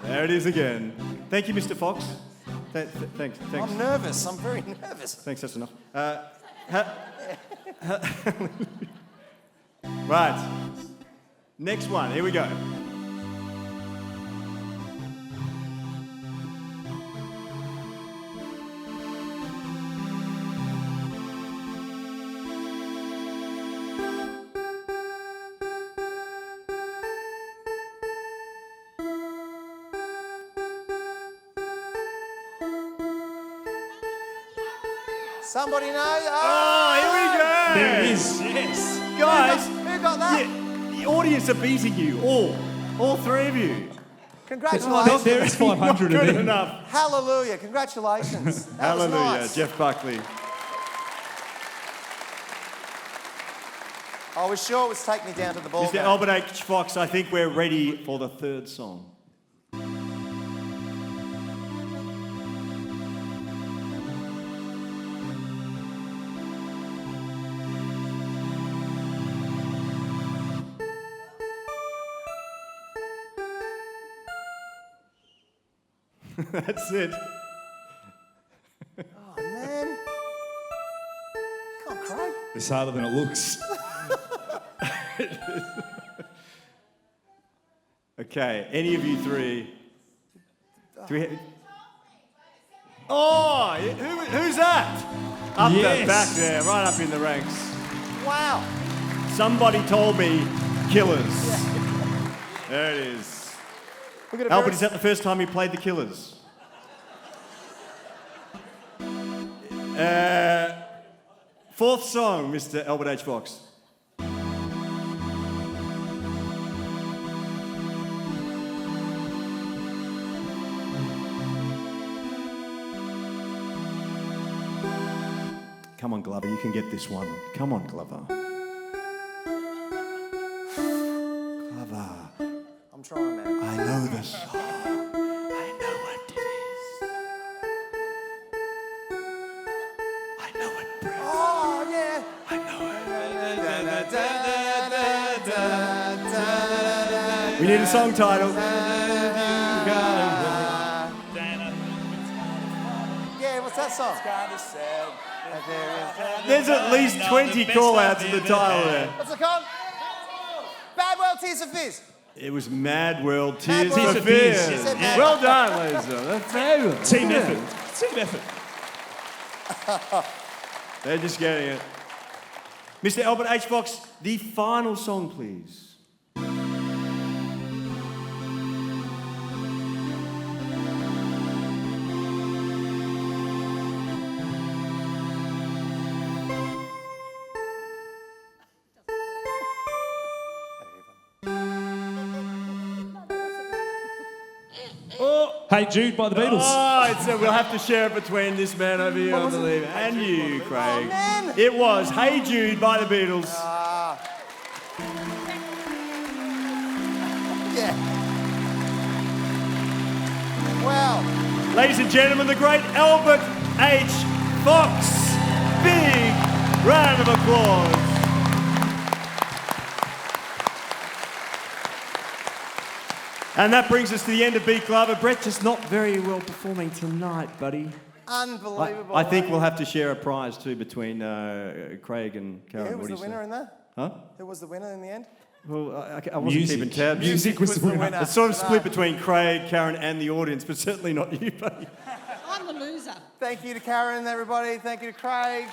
There it is again. Thank you, Mr. Fox. Thanks. I'm nervous. I'm very nervous. Thanks, that's enough. Right. Next one, here we go. Somebody knows? Oh, here we go. There it is. Yes. Guys, Who got that? the audience are beating you, all three of you. Congratulations. There is 500 of Good them. enough. Hallelujah. Congratulations. That Hallelujah, was nice. Jeff Buckley. I was sure it was Take Me Down to the Ball Mr. game. Albert H. Fox, I think we're ready for the third song. That's it. Oh, man. Come on, Craig. It's harder than it looks. Okay, any of you three? Oh, who's that? Up the back there, right up in the ranks. Wow. Somebody told me Killers. Yeah. There it is. Albert, is that the first time you played the Killers? Fourth song, Mr. Albert H. Fox. Come on, Glover, you can get this one. Come on, Glover. trying, man. I know the song. I know what it is. I know it, Brett. Oh, yeah. I know it. We need a song title. Yeah, what's that song? There's at least 20 call-outs at the title there. What's it called? Bad World, Tears for Fears. It was Mad World, Tears World. for Fears. Tears for Fears. Well done, ladies and gentlemen. That's fabulous. Team effort. Team effort. They're just getting it. Mr. Albert H. Fox, the final song, please. Hey Jude by the Beatles. Oh, we'll have to share it between this man over here, I believe, and you, Craig. man. It was Hey Jude by the Beatles. Yeah. Well, Ladies and gentlemen, the great Albert H. Fox. Big round of applause. And that brings us to the end of Beat Glover. Brett, just not very well performing tonight, buddy. unbelievable. I think we'll have to share a prize too between Craig and Karen. Yeah, who What was do the you winner say? in that? Huh? Who was the winner in the end? Well, I wasn't keeping tabs. Music was the winner. It's sort of split between Craig, Karen, and the audience, but certainly not you, buddy. I'm the loser. Thank you to Karen, everybody. Thank you to Craig.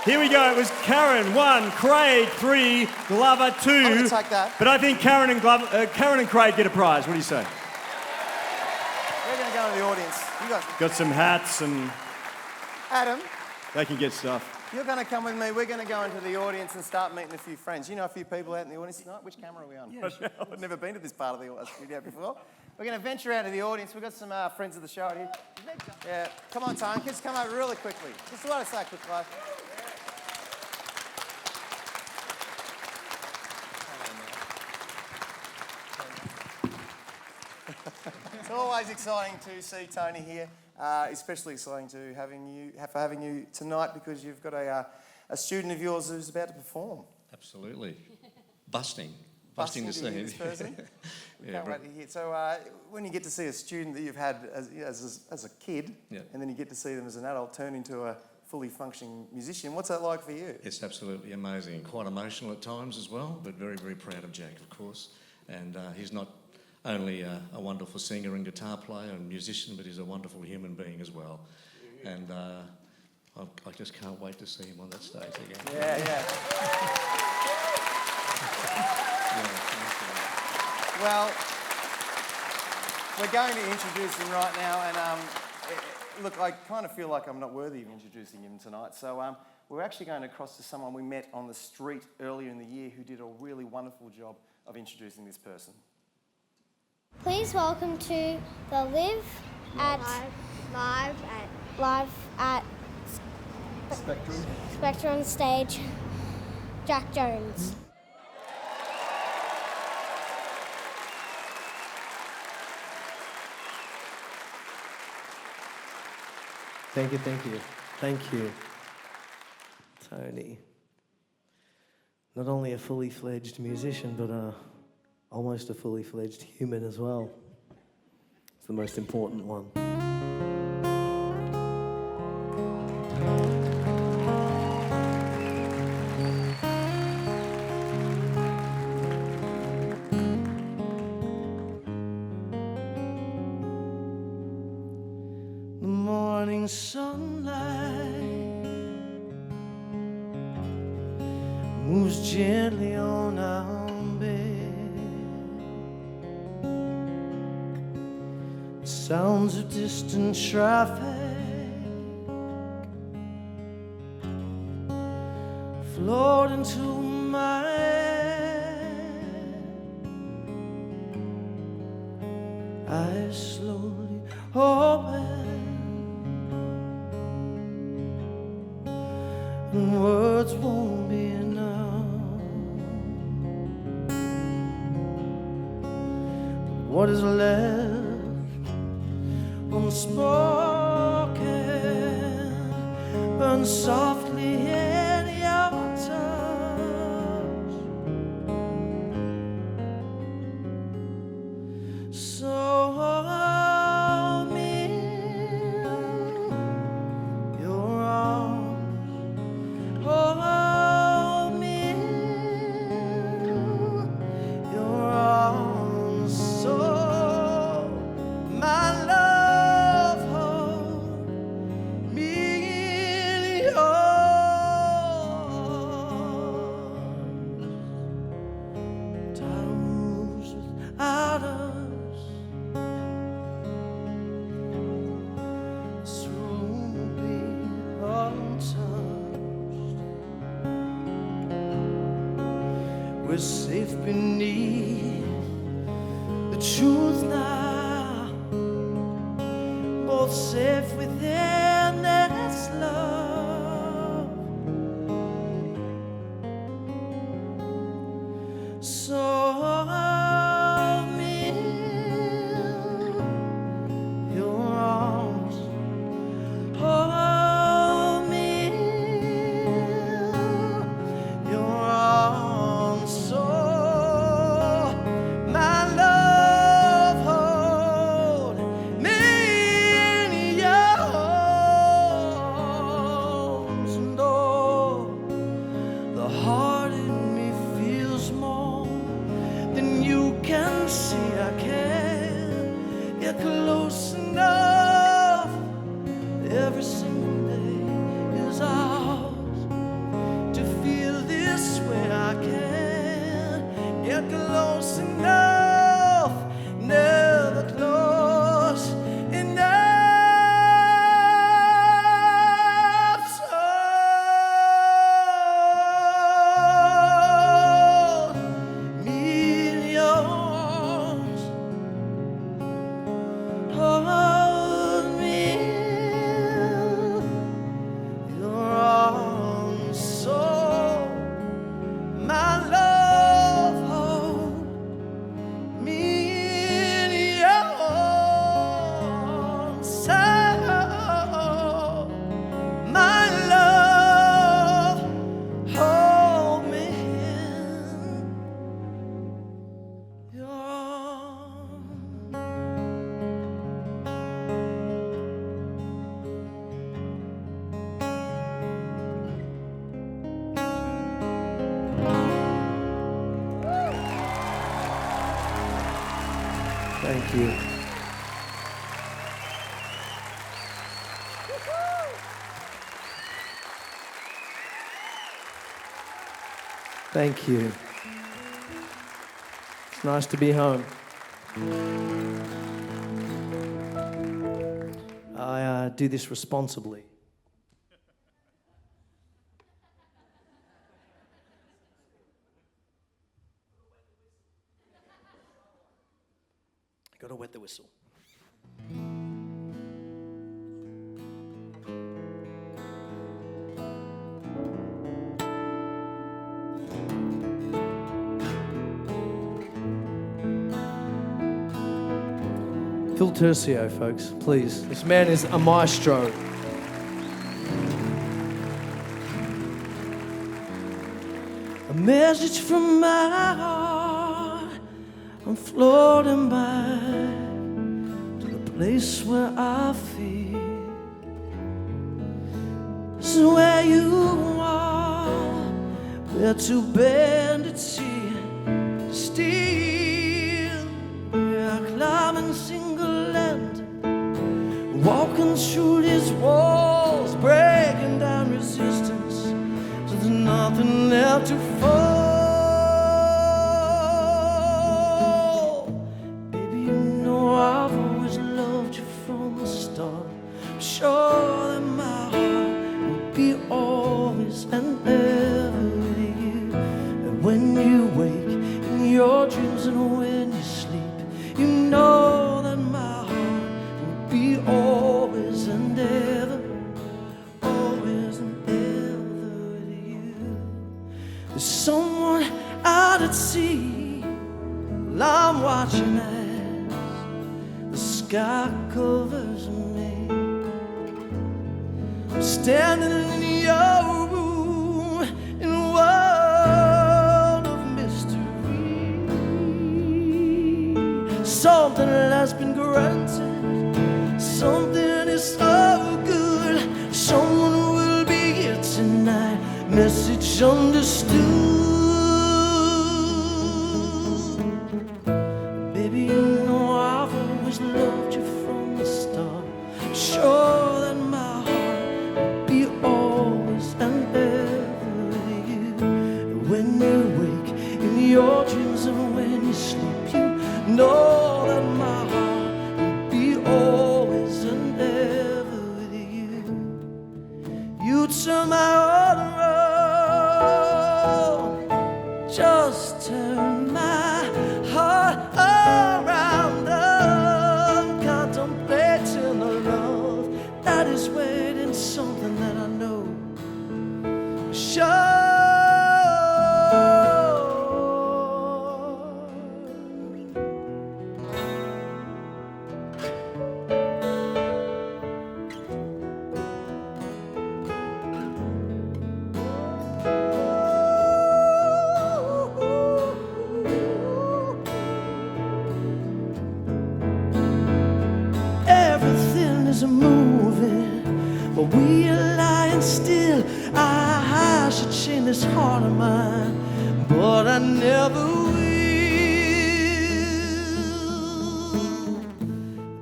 Here we go. It was Karen 1, Craig 3, Glover 2. I'm gonna take that. But I think Karen and Craig get a prize. What do you say? We're going to go to the audience. You guys. Got some hats and Adam, they can get stuff. you're going to come with me. We're going to go into the audience and start meeting a few friends. You know a few people out in the audience tonight? Which camera are we on? Yeah, sure. I've never been to this part of the studio before. We're going to venture out of the audience. We've got some friends of the show out here. Yeah, come on, Tone. Kids, come out really quickly. Just what I say quickly. It's always exciting to see Tony here. Especially exciting to having you tonight because you've got a student of yours who's about to perform. Absolutely. Busting the to hear scene. this person. Yeah, Can't wait to hear. So when you get to see a student that you've had as a kid, Yeah. and then you get to see them as an adult turn into a fully functioning musician, what's that like for you? It's absolutely amazing. Quite emotional at times as well, but very, very proud of Jack, of course. And he's not only a wonderful singer and guitar player and musician, but he's a wonderful human being as well. And I just can't wait to see him on that stage again. Yeah. Well, we're going to introduce him right now, and look, I kind of feel like I'm not worthy of introducing him tonight, so we're actually going across to someone we met on the street earlier in the year who did a really wonderful job of introducing this person. Please welcome to the live at Spectrum stage, Jack Jones. Thank you. Tony. Not only a fully fledged musician, but almost a fully fledged human as well. It's the most important one. The morning sunlight moves gently on our bed. Sounds of distant traffic float into my head. Eyes slowly open and words won't be enough. what is left unspoken, burn softly in your touch. So hold me in your arms, hold me in your arms. So my love, hold me in your arms. Time moves without us. This room will be untouched. We're safe beneath the truth now, both safe within this love. So hold me in your arms, hold me in your arms. So my love, hold me in your arms. And oh, the heart in me feels more than you can see. I can't get close enough. Every single day is ours to feel this way. I can't get close enough, never close enough. So me in your arms, hold me in your arms. So my love, hold me in your arms. So my love, hold me in your arms. Thank you. Thank you. It's nice to be home. I do this responsibly. I gotta wet the whistle. Phil Tercio, folks, please. This man is a maestro. A message from my heart. I'm floating back to the place where I feel. This is where you are, where to bend it still. Yeah, climbing single-handed, walking through these walls, breaking down resistance, so there's nothing left to fall. Baby, you know I've always loved you from the start. I'm sure that my heart will be always and ever with you. And when you wake in your dreams and when you sleep, you know that my heart will be always and ever, always and ever with you. There's someone out at sea, well, I'm watching that sky covers me. I'm standing in your room in a world of mystery. Something has been granted, something is so good. Someone will be here tonight, message understood. Baby, you know I've always loved you from the start. Sure that my heart will be always and ever with you. When you wake in your dreams and when you sleep, you know that my heart will be always and ever with you. You turn my heart around, just turn my heart around. I'm contemplating the love that is waiting, something that I know. Sure. Everything is moving, but we are lying still. I should change this heart of mine, but I never will.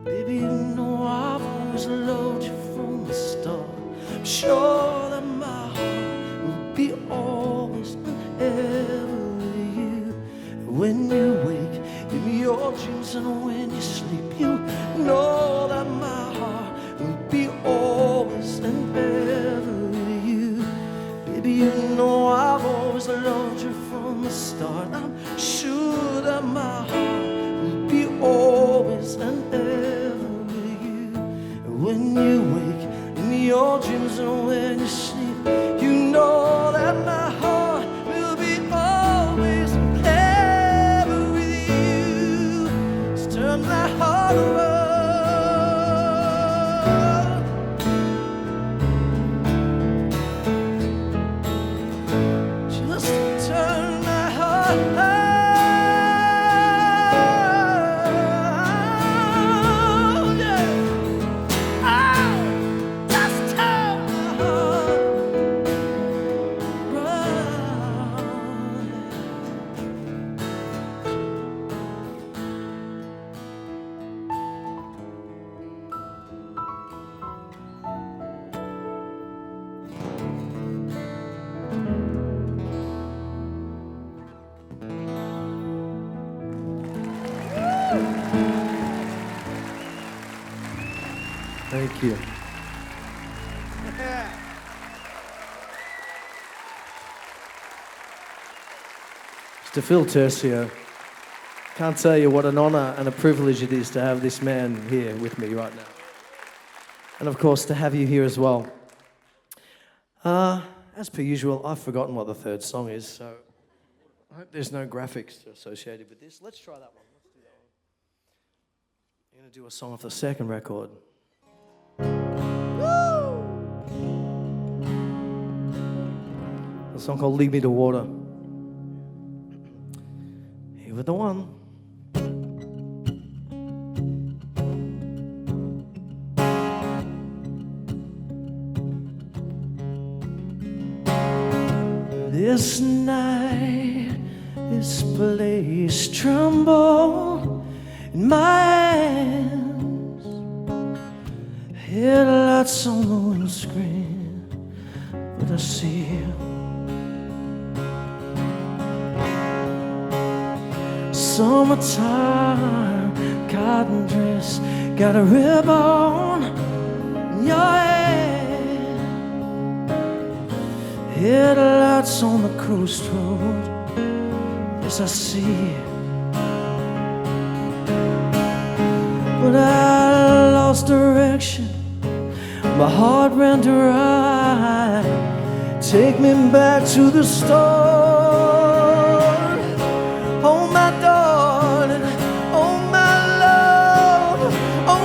Baby, you know I've always loved you from the start. I'm sure that my heart will be always and ever with you. When you wake in your dreams and when you sleep, you know that my heart will be always and ever with you. Baby, you know I've always loved you from the start. I'm sure that my heart will be always and ever with you. When you wake in your dreams and when you sleep, you know that my heart will be always and ever with you. Just turn my heart around. Just turn my heart around. Yeah. Oh, just turn my heart around. Thank you. Mr. Phil Tercio, can't tell you what an honour and a privilege it is to have this man here with me right now. And of course, to have you here as well. As per usual, I've forgotten what the third song is, so I hope there's no graphics associated with this. Let's try that one. Let's do that one. I'm going to do a song off the second record. A song called Lead Me to Water. Here with the one. This night, this place tremble in my hands. Headlights on the windscreen, but I see you. Summertime, cotton dress, got a ribbon in your hand. Headlights on the coast road, yes I see. But I lost direction, my heart ran dry. Take me back to the start. Oh my darling, oh my love, oh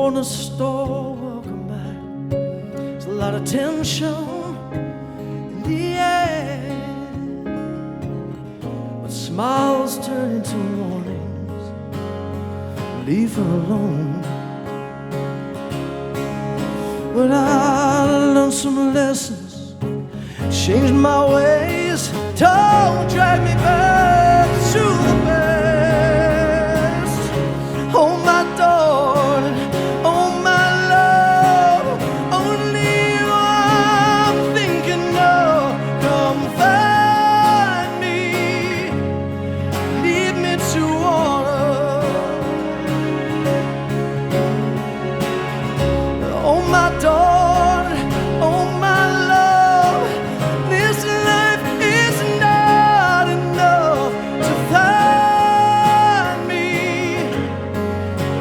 corner store, welcome back. There's a lot of tension in the air, but smiles turn into warnings. Leave her alone. But I learned some lessons, changed my ways. Don't drag me back to the past. Oh my darling, oh my love, only you I'm thinking of. Come find me, lead me to water. Oh my darling, oh my love, this life is not enough to find me.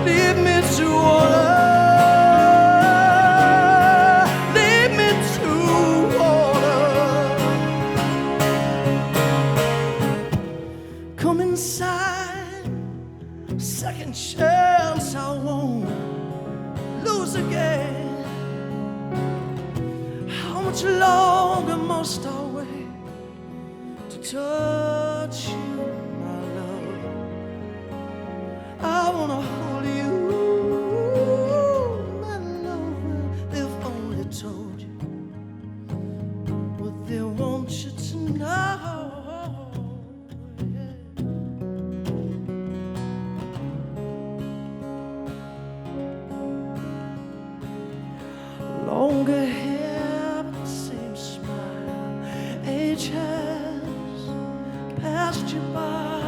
Lead me to water, lead me to water. Come inside, second chance I won't lose again. How much longer must I wait to touch you, my love? I wanna hold you, my love. They've only told you what they want you to know. Longer hair, but the same smile. Age has passed you by.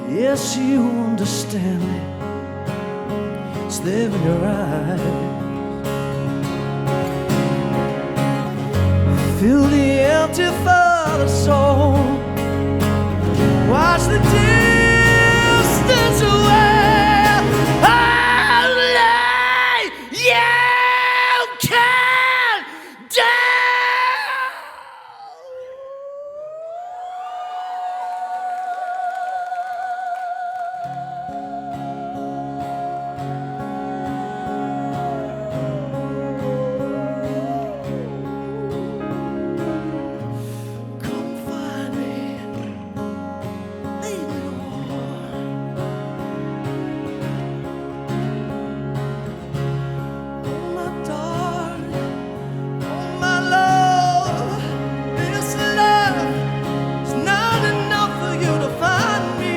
Yes, you understand me. It's there in your eyes. Fill the empty father soul. Watch the distance away. You can down. Come find me, leave me alone. Oh my darling, oh my love, this love is not enough for you to find me.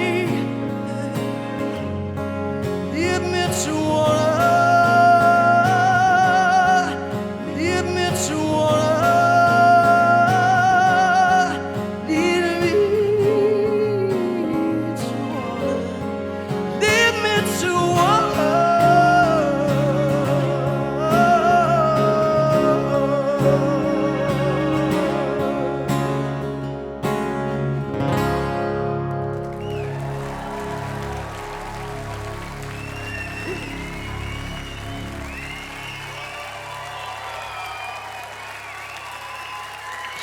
Lead me to water, lead me to water, lead me to water, lead me to water.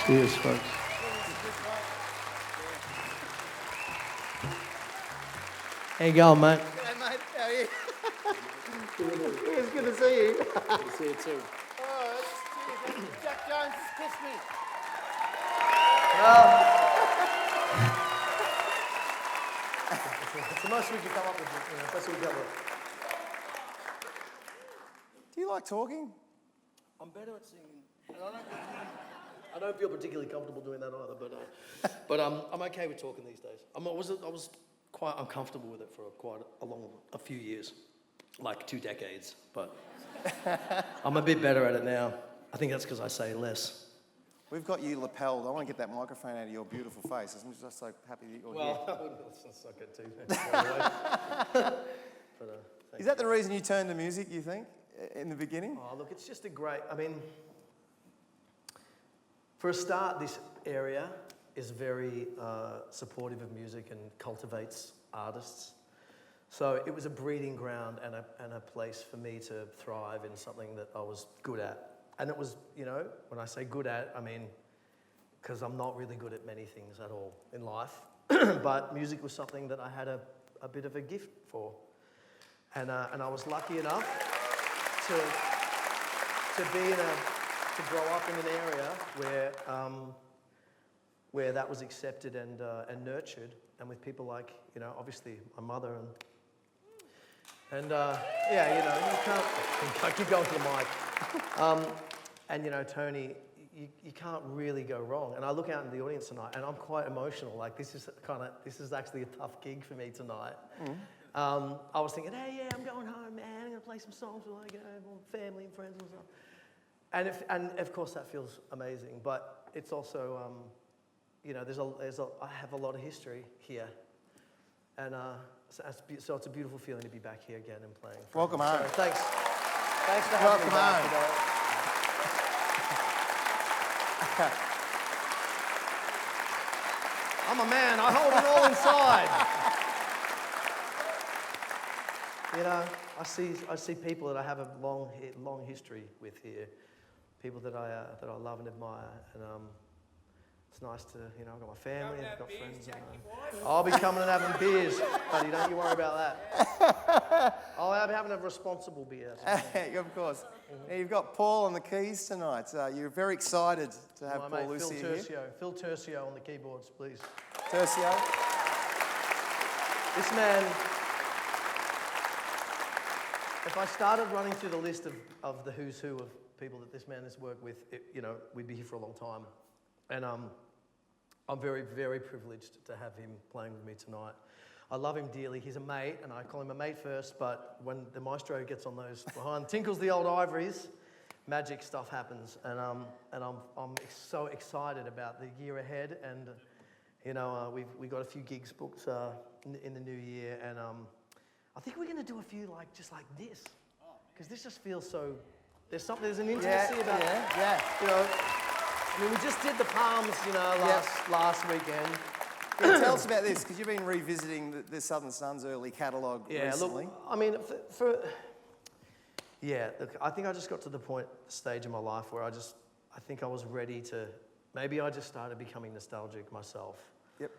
Cheers, folks. How you going, mate? Hey mate, how are you? It's good to see you. Good to see you too. Oh, cheers. Jack Jones has kissed me. It's the most we can come up with. That's what we got with. Do you like talking? I'm better at singing. I don't feel particularly comfortable doing that either, but I'm okay with talking these days. I was quite uncomfortable with it for a few years, like 2 decades. But I'm a bit better at it now. I think that's because I say less. We've got you lapelled. I want to get that microphone out of your beautiful face. I'm just so happy that you're here. Let's not get too Is that the reason you turned to music, you think, in the beginning? Oh, look, it's just a great... I mean, for a start, this area is very supportive of music and cultivates artists. So it was a breeding ground and a place for me to thrive in something that I was good at. And it was, you know, when I say good at, I mean, because I'm not really good at many things at all in life. But music was something that I had a bit of a gift for. And I was lucky enough to grow up in an area where that was accepted and nurtured, and with people like, you know, obviously my mother and yeah, you know, you can't keep going to the mic. And you know, Tony, you can't really go wrong. And I look out in the audience tonight, and I'm quite emotional. Like this is actually a tough gig for me tonight. I was thinking, hey, yeah, I'm going home, man. I'm gonna play some songs with like, you know, family and friends and stuff. And of course that feels amazing, but it's also, you know, I have a lot of history here, and so it's a beautiful feeling to be back here again and playing. Welcome home. So thanks for having me back today. I'm a man. I hold it all inside. You know, I see people that I have a long history with here, people that I love and admire, and it's nice to, you know, I've got my family, I've got friends. I'll be coming and having beers, buddy. Don't you worry about that. I'll be having a responsible beer. Of course. Now you've got Paul on the keys tonight. You're very excited to have Paul Lucy here. Phil Tercio on the keyboards, please. Tercio. This man. If I started running through the list of the who's who of people that this man has worked with, you know, we'd be here for a long time. And I'm very, very privileged to have him playing with me tonight. I love him dearly. He's a mate, and I call him a mate first, but when the maestro gets on those behind, tinkles the old ivories, magic stuff happens. And I'm so excited about the year ahead, and you know, we've got a few gigs booked in the new year, and I think we're going to do a few just like this, because this just feels so. There's an intimacy about it. Yeah. You know, I mean, we just did the Palms, you know, last weekend. Yeah, tell us about this, because you've been revisiting the Southern Suns early catalogue recently. Look, I mean, look, I think I just got to the stage in my life where I think I was ready to. Maybe I just started becoming nostalgic myself. Yep.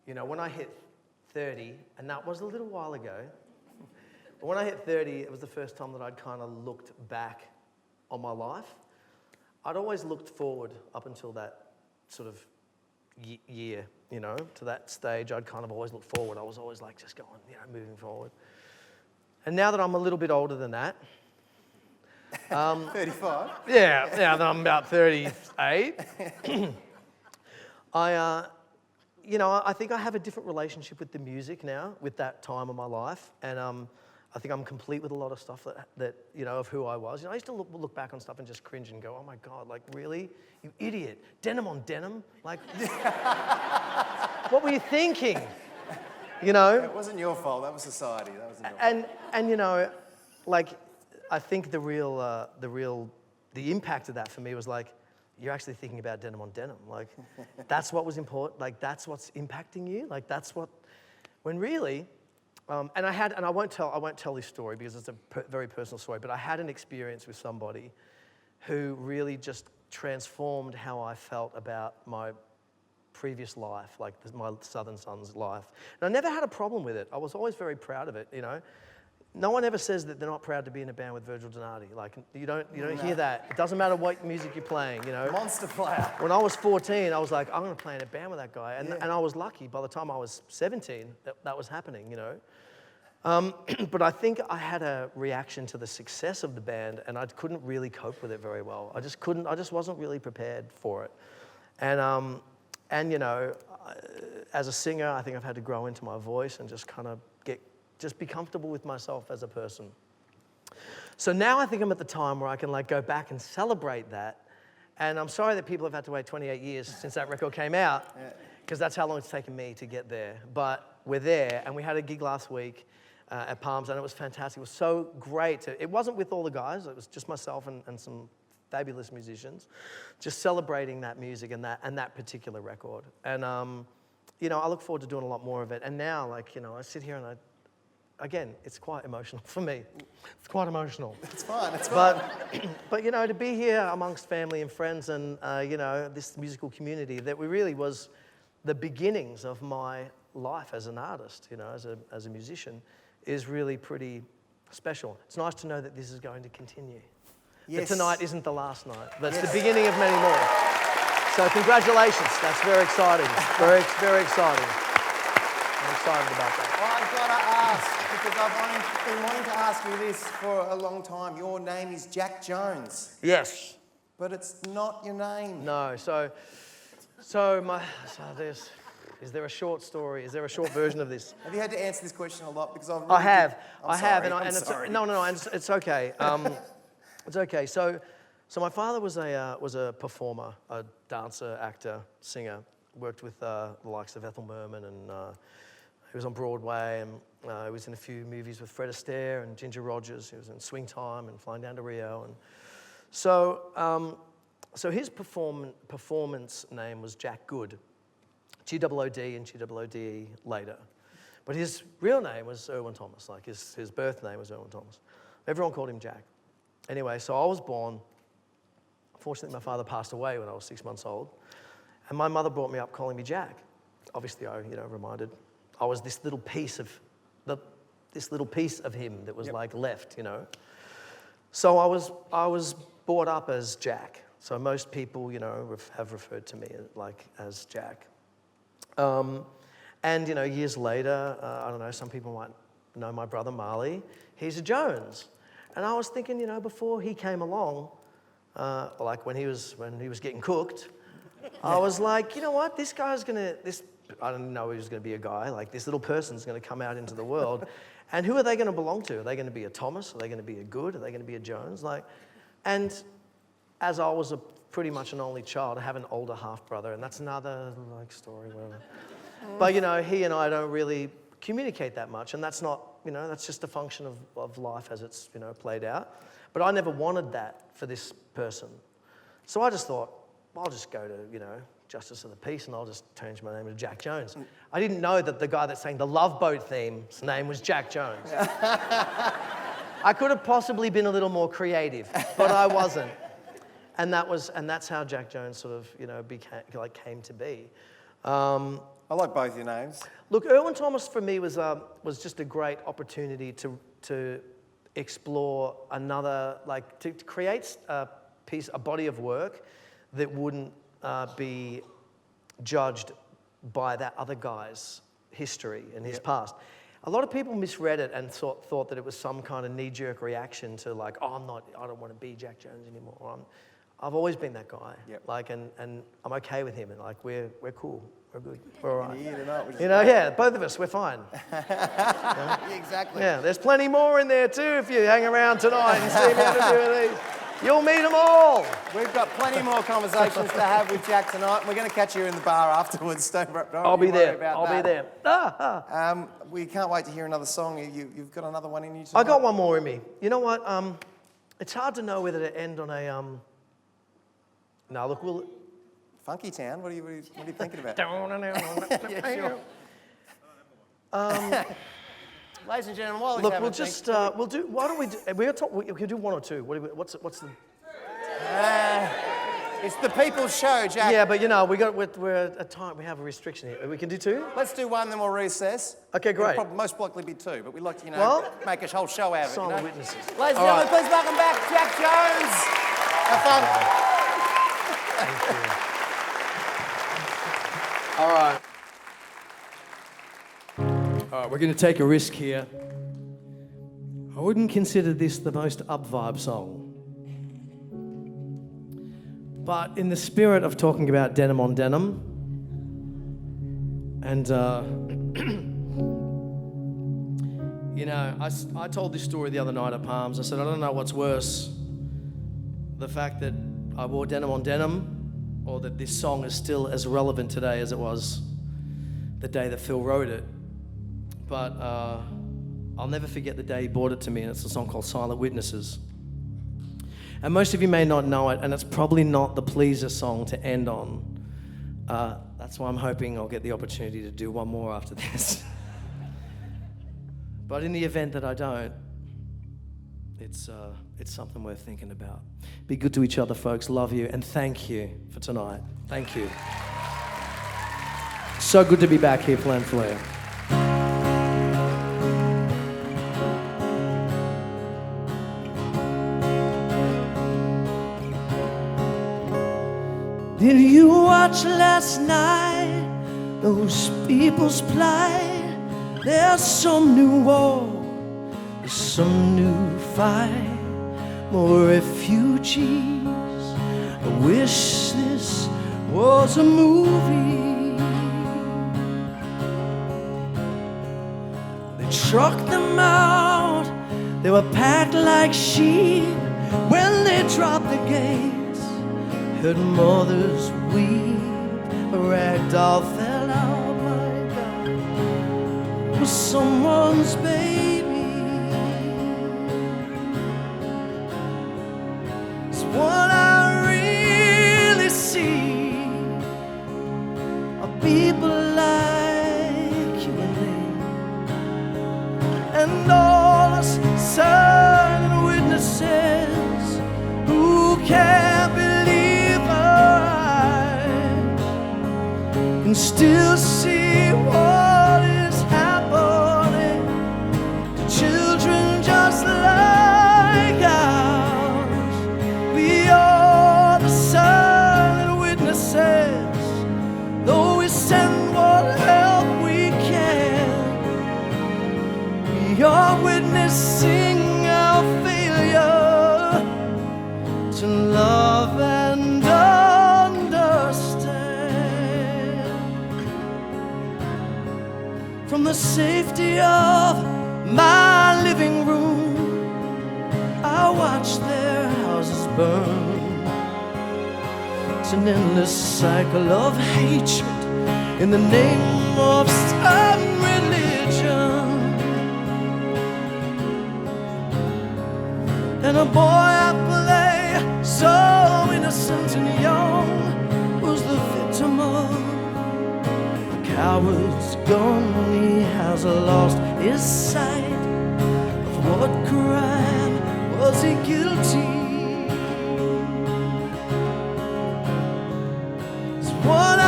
You know, when I hit 30, and that was a little while ago, but when I hit 30, it was the first time that I'd kind of looked back on my life. I'd always looked forward up until that sort of year, you know, to that stage. I'd kind of always looked forward. I was always like just going, you know, moving forward. And now that I'm a little bit older than that, 35? Yeah, now that I'm about 38, you know, I think I have a different relationship with the music now, with that time of my life, and I think I'm complete with a lot of stuff that you know, of who I was. You know, I used to look back on stuff and just cringe and go, oh my God, like really? You idiot. Denim on denim? Like, what were you thinking? You know? It wasn't your fault, that was society. That wasn't your fault. And you know, like, I think the impact of that for me was like, you're actually thinking about denim on denim. Like, that's what was important. Like, that's what's impacting you. Like, that's what, when really, and I won't tell this story because it's a very personal story, but I had an experience with somebody who really just transformed how I felt about my previous life, like my Southern Suns life. And I never had a problem with it. I was always very proud of it, you know. No one ever says that they're not proud to be in a band with Virgil Donati. Like, you don't hear that. It doesn't matter what music you're playing, you know. Monster player. When I was 14, I was like, I'm going to play in a band with that guy. And I was lucky. By the time I was 17, that was happening, you know. But I think I had a reaction to the success of the band, and I couldn't really cope with it very well. I just wasn't really prepared for it. And you know, as a singer, I think I've had to grow into my voice and just kind of just be comfortable with myself as a person. So now I think I'm at the time where I can like go back and celebrate that. And I'm sorry that people have had to wait 28 years since that record came out, because that's how long it's taken me to get there. But we're there, and we had a gig last week at Palms, and it was fantastic. It was so great. It wasn't with all the guys, it was just myself and some fabulous musicians, just celebrating that music and that particular record. And you know, I look forward to doing a lot more of it. And now, like, you know, I sit here and again, it's quite emotional for me. It's quite emotional. It's fine, it's fine. But you know, to be here amongst family and friends and, you know, this musical community that really was the beginnings of my life as an artist, you know, as a musician, is really pretty special. It's nice to know that this is going to continue. Yes. That tonight isn't the last night, but it's the beginning of many more. So congratulations, that's very exciting. Very, very exciting. I'm excited about that. Well, I've got to ask, because I've been wanting to ask you this for a long time. Your name is Jack Jones. Yes. But it's not your name. No, so there's, is there a short story? Is there a short version of this? Have you had to answer this question a lot? Because I have, I'm it's sorry. no, and it's okay. It's okay. So my father was a performer, a dancer, actor, singer. Worked with the likes of Ethel Merman, and he was on Broadway, and he was in a few movies with Fred Astaire and Ginger Rogers. He was in Swing Time and Flying Down to Rio, and so his performance name was Jack Good, G-O-O-D and G-O-O-D-E later. But his real name was Erwin Thomas, like his birth name was Erwin Thomas. Everyone called him Jack. Anyway, so I was born. Unfortunately, my father passed away when I was 6 months old. And my mother brought me up calling me Jack. Obviously, I reminded I was this little piece of him that was like left, So I was brought up as Jack. So most people, have referred to me as Jack. And years later, I don't know, some people might know my brother Marley. He's a Jones. And I was thinking, before he came along, like when he was getting cooked, I was like, you know what, this guy's I didn't know he was going to be a guy, like this little person's going to come out into the world. And who are they going to belong to? Are they going to be a Thomas? Are they going to be a Good? Are they going to be a Jones? And as I was pretty much an only child, I have an older half-brother, and that's another story, whatever. But he and I don't really communicate that much, and that's not, that's just a function of life as it's, played out. But I never wanted that for this person. So I just thought, I'll just go to, Justice of the Peace, and I'll just change my name to Jack Jones. I didn't know that the guy that sang the Love Boat theme's name was Jack Jones. I could have possibly been a little more creative, but I wasn't. And that's how Jack Jones sort of, came to be. I like both your names. Look, Erwin Thomas for me was just a great opportunity to explore another, to create a body of work that wouldn't be judged by that other guy's history and his past. A lot of people misread it and thought that it was some kind of knee-jerk reaction to I don't want to be Jack Jones anymore. I've always been that guy. And I'm okay with him, and we're cool. We're good. We're all right. Both of us, we're fine. Exactly. Yeah, there's plenty more in there too if you hang around tonight and see me on a few of these. You'll meet them all. We've got plenty more conversations to have with Jack tonight. We're going to catch you in the bar afterwards. I'll be there. I'll be there. We can't wait to hear another song. You've got another one in you tonight? I got one more in me. You know what? It's hard to know whether to end on a... No, look, we'll... Funky Town? What are you thinking about? Yeah, sure. Ladies and gentlemen, while look, we'll just we'll do. Why don't we do? We can do one or two. What's the? It's the people's show, Jack. Yeah, but we're at time. We have a restriction here. We can do two. Let's do one, then we'll recess. Okay, great. It'll most likely be two, but we'd like to, make a whole show out of it. Silent witnesses. Ladies and gentlemen, please welcome back Jack Jones. Have fun. Thank you. All right. All right, we're going to take a risk here. I wouldn't consider this the most up-vibe song. But in the spirit of talking about denim on denim, and, I told this story the other night at Palms. I said, I don't know what's worse, the fact that I wore denim on denim, or that this song is still as relevant today as it was the day that Phil wrote it. But I'll never forget the day he brought it to me, and it's a song called Silent Witnesses. And most of you may not know it, and it's probably not the pleaser song to end on. That's why I'm hoping I'll get the opportunity to do one more after this. But in the event that I don't, it's something worth thinking about. Be good to each other, folks. Love you, and thank you for tonight. Thank you. So good to be back here, Flan Flair. Did you watch last night? Those people's plight. There's some new war, there's some new fight, more refugees. I wish this was a movie. They trucked them out, they were packed like sheep. When they dropped the gates, heard mothers weep. A ragdoll fell out, my God, was someone's baby. It's what I really see are people like you and me, and all us silent witnesses who can't believe our eyes can still see what is happening to children just like ours. We are the silent witnesses, though we send what help we can. We are witnessing our failure to love and understand. From the safety of my living room, I watch their houses burn. It's an endless cycle of hatred in the name of some religion. And a boy I play, so innocent and young, was the victim of a coward's gun. He has lost his sight. Of what crime was he guilty? It's what I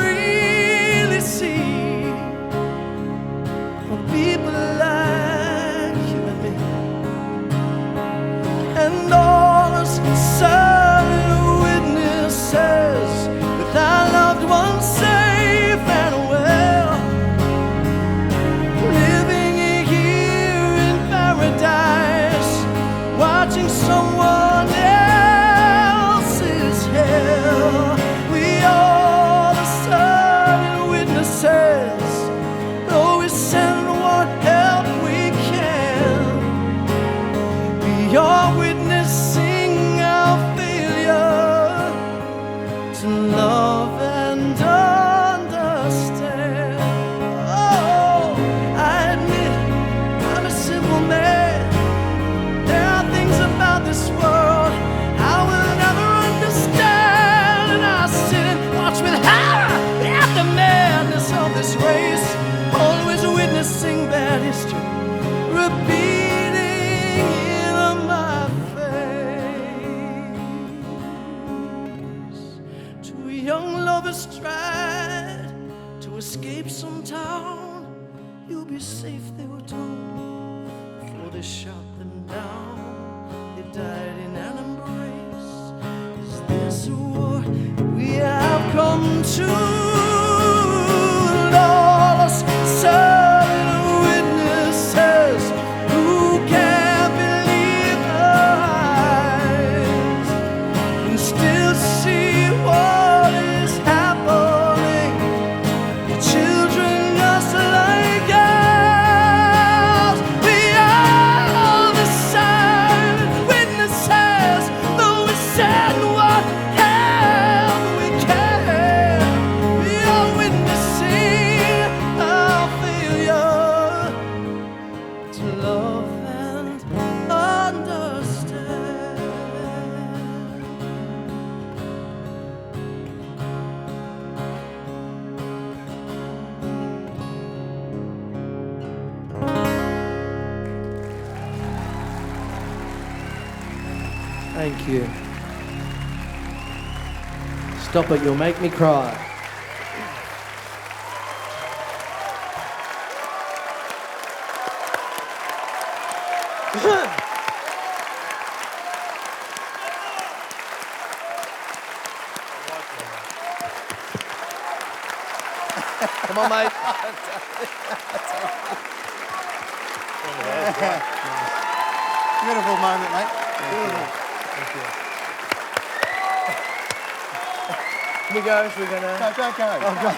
really see of people like you and me, and all us silent witnesses with our loved ones safe and well, living here in paradise, watching someone else's hell. We are the silent witnesses, though we send what help we can. We are witnessing our failure to love and understand. Oh, I admit I'm a simple man. There are things about this world I will never understand, and I sit and watch with horror at the madness of this race, always witnessing bad history repeating in my face. Two young lovers tried to escape some town. You'll be safe, they were told, before they shot them down. They died in an embrace. Is this what we have come to? And all us silent witnesses who can't believe their eyes can still see what is happening to children just like ours. We are the silent witnesses, though we send what help we can. We are witnessing our failure to love and understand. Thank you. Stop it, you'll make me cry. on, mate. Beautiful moment, mate. Beautiful. Thank you. Can we go? We're gonna. No, don't go. Oh, go.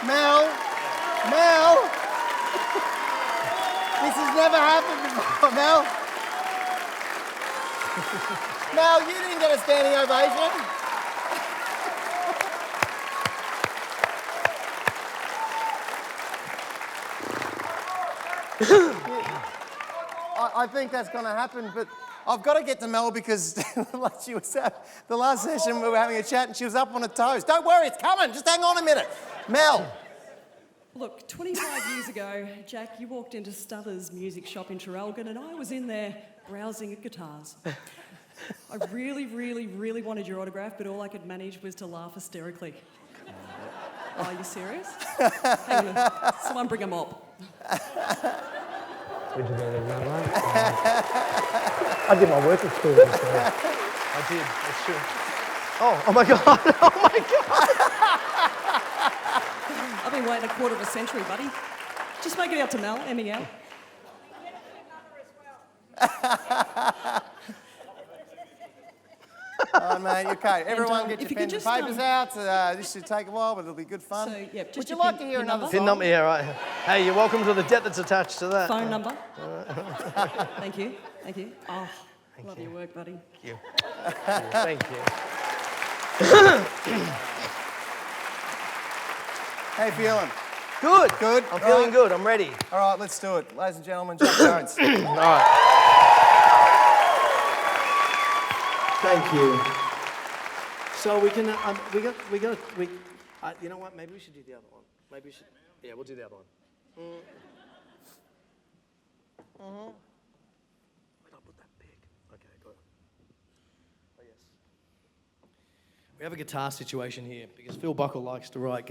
Mel. This has never happened before, Mel. Mel, you didn't get a standing ovation. I think that's going to happen, but I've got to get to Mel because like she was the last session we were having a chat and she was up on her toes. Don't worry, it's coming. Just hang on a minute. Mel. Look, 25 years ago, Jack, you walked into Stutter's music shop in Traralgon and I was in there browsing at guitars. I really, really, really wanted your autograph, but all I could manage was to laugh hysterically. Oh, are you serious? Hang on, someone bring a mop. Would you better than that, I did my work experience. So I did, that's true. Oh my God, oh my God. I've been waiting a quarter of a century, buddy. Just make it out to Mel, Emmy out. Oh, mate, okay. Everyone get if your you pen and could papers out. This should take a while, but it'll be good fun. So, yeah, Would you like to hear another Pin song? number, yeah, right. Hey, you're welcome to the debt that's attached to that. Phone number. Thank you. Oh, love your work, buddy. Thank you. Thank you. How you feeling? Good. Good. I'm feeling good. I'm ready. All right, let's do it. Ladies and gentlemen, Jack Jones. All right. Thank you. So we can, you know what, maybe we should do the other one. Maybe we should, yeah, we'll do the other one. Wait, I'll put that big. Okay, got it. Oh, yes. We have a guitar situation here because Phil Buckle likes to write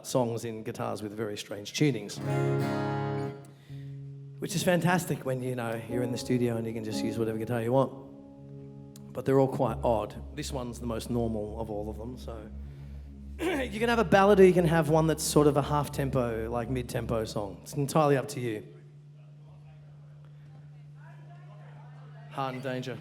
songs in guitars with very strange tunings. Which is fantastic when, you're in the studio and you can just use whatever guitar you want. But they're all quite odd. This one's the most normal of all of them, so. You can have a ballad or you can have one that's sort of a half-tempo, like mid-tempo song. It's entirely up to you. Heart and Danger.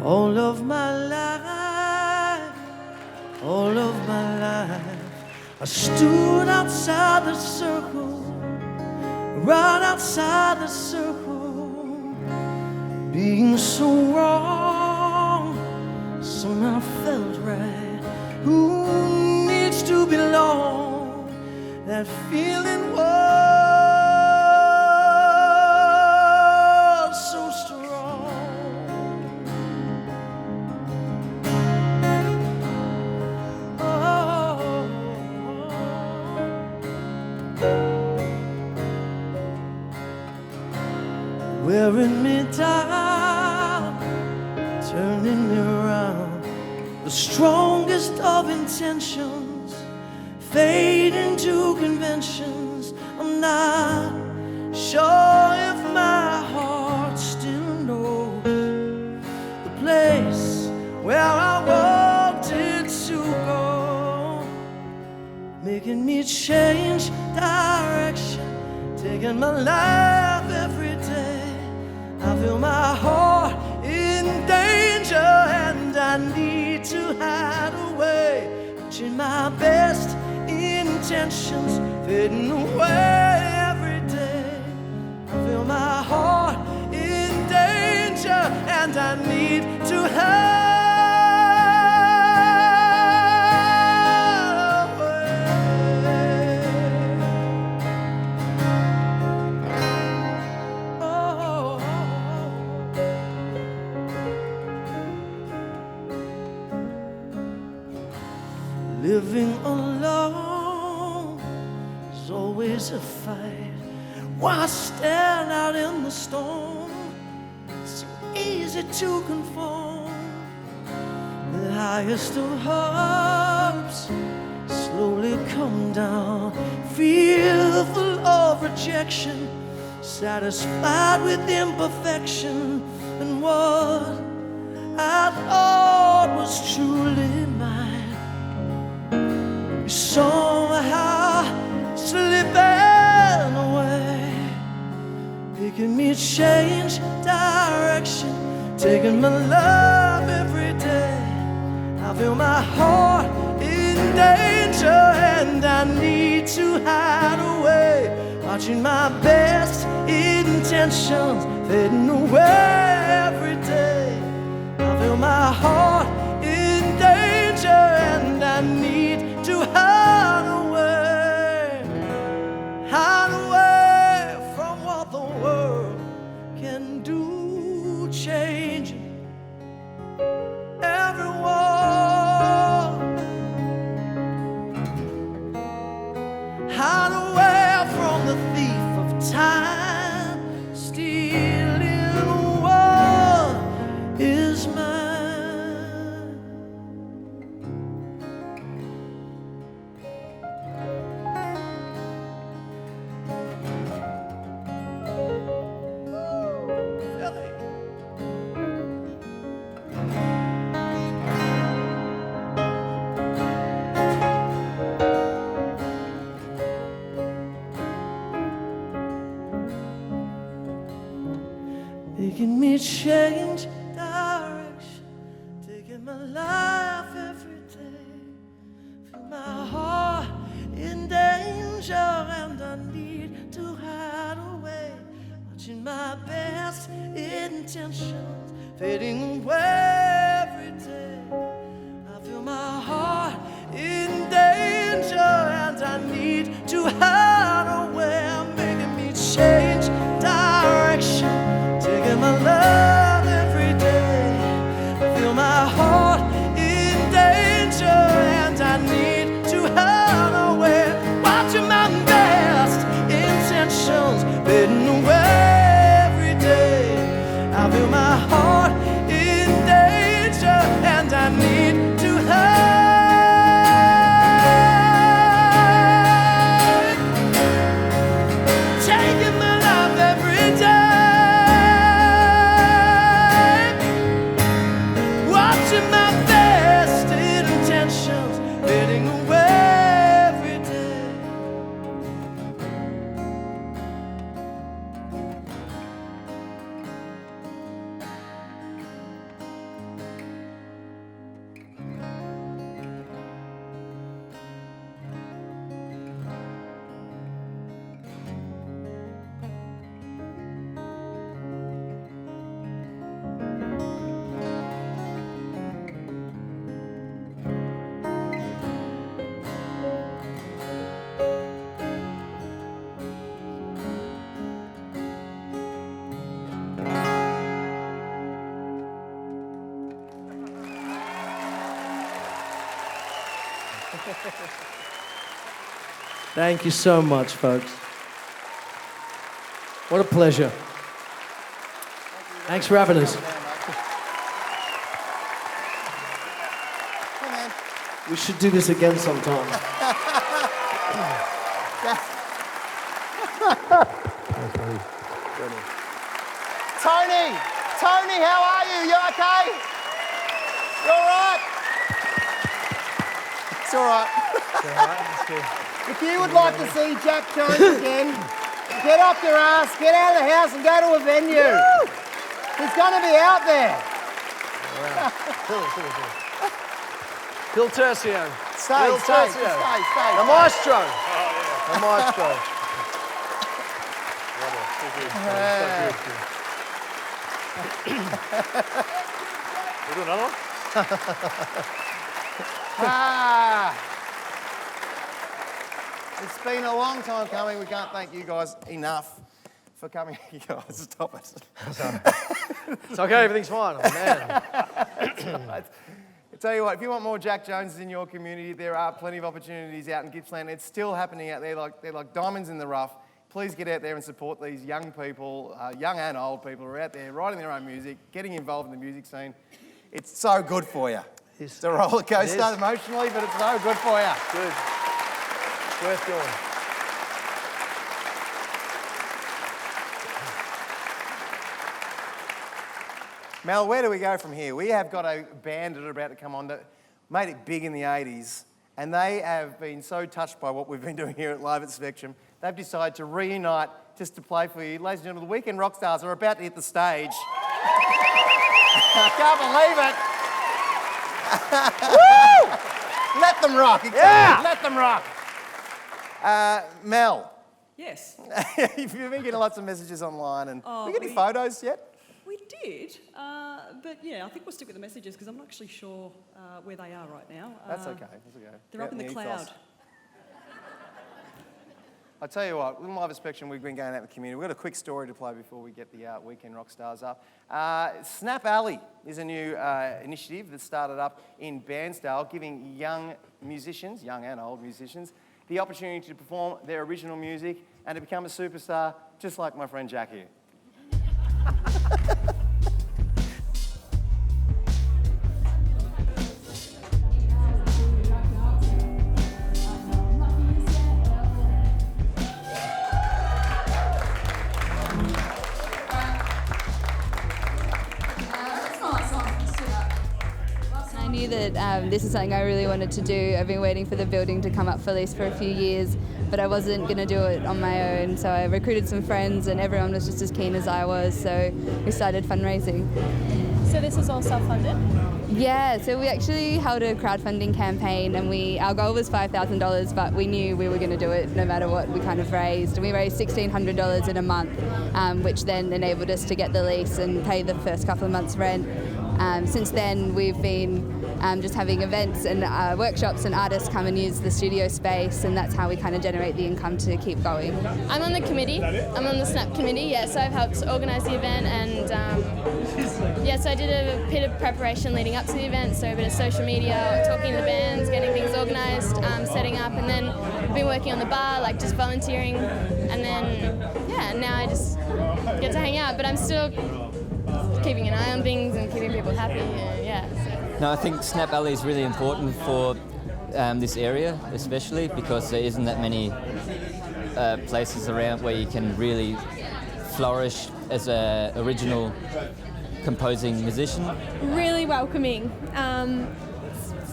All of my life, I stood outside the circle, right outside the circle, being so wrong, somehow felt right. Who needs to belong? That feeling was so strong. Wearing me down, turning me around. The strongest of intentions fade into conventions. I'm not sure if my heart still knows the place where I wanted to go, making me change direction, taking my life every day. I feel my heart in danger and I need to hide away. Watching my best intentions fading away every day. I feel my heart in danger and I need to hide living alone to fight. Why stand out in the storm? So easy to conform. The highest of hopes slowly come down, fearful of rejection, satisfied with imperfection, and what I thought was truly mine is somehow slipping away, making me change direction, taking my love every day. I feel my heart in danger and I need to hide away, watching my best intentions fading away every day. I feel my heart in danger and I need to hide away from what the world can do, changing everyone. Hide away from the thief of time, stealing what is mine. Making me change direction, taking my life every day. Feel my heart in danger and I need to hide away, watching my best intentions fading away every day. I feel my heart in danger and I need to hide away, making me change direction, taking my love every day. I feel my heart in danger and I need to hide away, watching my best intentions fading away every day. I feel my heart in danger and I need to hide, taking my life every day. Watching my best intentions fading away every day. Thank you so much, folks. What a pleasure. Thanks for having us. We should do this again sometime. Tony, how are you? You okay? You all right? It's all right. If you would like to see Jack Jones again, get off your ass, get out of the house and go to a venue. Woo! He's going to be out there. Phil Tercio. Stay. The maestro. The maestro. We do another one? It's been a long time coming. We can't thank you guys enough for coming. You guys, stop it. It's okay, everything's fine. Oh, man. I tell you what, if you want more Jack Joneses in your community, there are plenty of opportunities out in Gippsland. It's still happening out there. They're like diamonds in the rough. Please get out there and support these young people, young and old people who are out there writing their own music, getting involved in the music scene. It's so good for you. It's a roller coaster emotionally, but it's so good for you. Good. Worth doing. Mel, where do we go from here? We have got a band that are about to come on that made it big in the 80s, and they have been so touched by what we've been doing here at Live at Spectrum, they've decided to reunite just to play for you. Ladies and gentlemen, the Weekend Rockstars are about to hit the stage. I can't believe it. Woo! Let them rock. Yeah! Let them rock. Mel. Yes. You've been getting lots of messages online, and Oh, we get any photos yet? We did, but yeah, I think we'll stick with the messages because I'm not actually sure where they are right now. That's okay. That's okay. They're up in the cloud. I tell you what, Live at Spectrum, we've been going out in the community. We've got a quick story to play before we get the Weekend Rockstars up. Snap Alley is a new initiative that started up in Bairnsdale, giving young musicians, young and old musicians, the opportunity to perform their original music and to become a superstar, just like my friend Jack here. I knew that this is something I really wanted to do. I've been waiting for the building to come up for lease for a few years, but I wasn't going to do it on my own, so I recruited some friends and everyone was just as keen as I was, so we started fundraising. So this is all self-funded? Yeah, so we actually held a crowdfunding campaign and our goal was $5,000, but we knew we were going to do it no matter what we kind of raised. And we raised $1,600 in a month, which then enabled us to get the lease and pay the first couple of months' rent. Since then, we've been just having events and workshops, and artists come and use the studio space, and that's how we kind of generate the income to keep going. I'm on the committee. I'm on the Snap committee, yeah, so I've helped organise the event, and yeah, so I did a bit of preparation leading up to the event, so a bit of social media, talking to the bands, getting things organised, setting up, and then I've been working on the bar, like just volunteering, and then, yeah, now I just get to hang out, but I'm still keeping an eye on things and keeping people happy, yeah. So. No, I think Snap Alley is really important for this area, especially because there isn't that many places around where you can really flourish as an original composing musician. Really welcoming.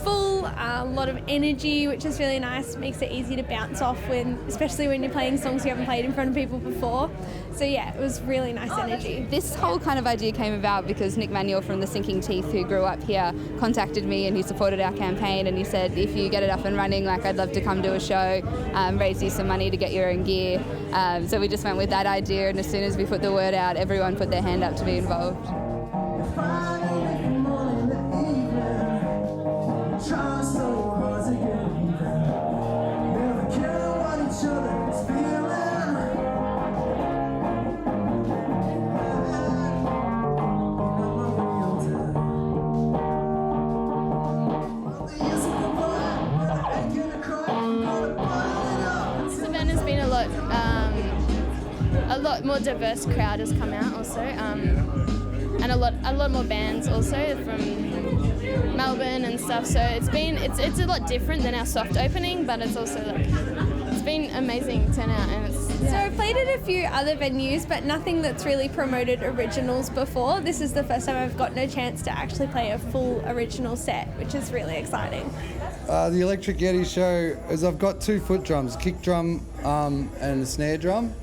Full, a lot of energy, which is really nice. Makes it easy to bounce off when, especially when you're playing songs you haven't played in front of people before. So yeah, it was really nice energy. This whole kind of idea came about because Nick Manuel from the Sinking Teeth, who grew up here, contacted me and he supported our campaign, and he said, if you get it up and running, like I'd love to come to a show, raise you some money to get your own gear. So we just went with that idea, and as soon as we put the word out, everyone put their hand up to be involved. A lot more diverse crowd has come out also, and a lot more bands also from Melbourne and stuff. So it's a lot different than our soft opening, but it's also it's been amazing turnout, and it's. Yeah. So I've played at a few other venues, but nothing that's really promoted originals before. This is the first time I've gotten a chance to actually play a full original set, which is really exciting. The Electric Yeti show is I've got 2 foot drums, a kick drum and a snare drum.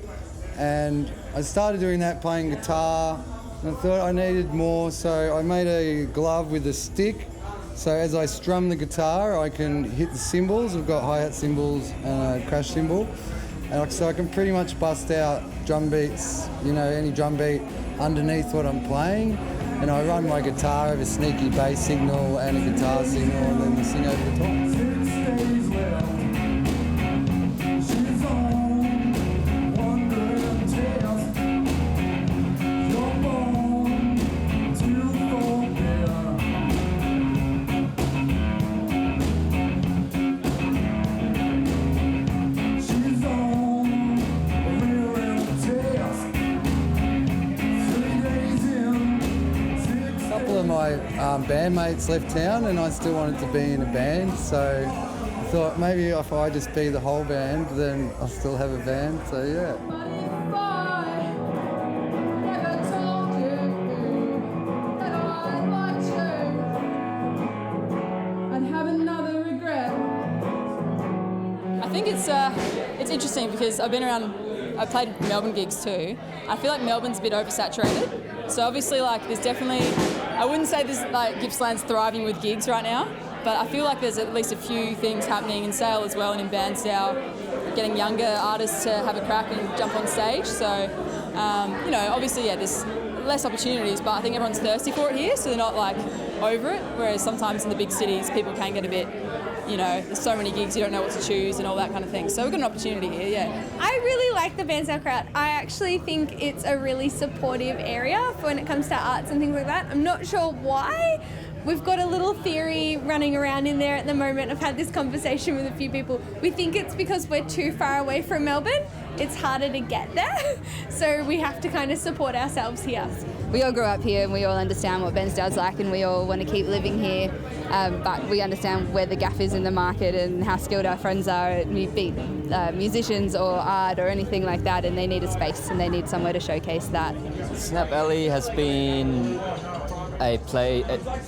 And I started doing that playing guitar, and I thought I needed more, so I made a glove with a stick. So as I strum the guitar, I can hit the cymbals. I've got hi-hat cymbals and a crash cymbal. And so I can pretty much bust out drum beats, any drum beat underneath what I'm playing. And I run my guitar over a sneaky bass signal and a guitar signal, and then sing over the top. my bandmates left town and I still wanted to be in a band, so I thought maybe if I just be the whole band, then I'll still have a band, so yeah. I think it's interesting because I've played Melbourne gigs too. I feel like Melbourne's a bit oversaturated. So obviously there's definitely, I wouldn't say there's Gippsland's thriving with gigs right now, but I feel like there's at least a few things happening in Sale as well and in Bairnsdale, getting younger artists to have a crack and jump on stage. So, obviously, there's less opportunities, but I think everyone's thirsty for it here, so they're not over it, whereas sometimes in the big cities people can get a bit, there's so many gigs, you don't know what to choose and all that kind of thing. So we've got an opportunity here, yeah. I really like the Bairnsdale crowd. I actually think it's a really supportive area when it comes to arts and things like that. I'm not sure why. We've got a little theory running around in there at the moment. I've had this conversation with a few people. We think it's because we're too far away from Melbourne. It's harder to get there, so we have to kind of support ourselves here. We all grew up here and we all understand what Bairnsdale's like and we all want to keep living here, but we understand where the gap is in the market and how skilled our friends are, be musicians or art or anything like that, and they need a space and they need somewhere to showcase that. Snap Alley has been a play,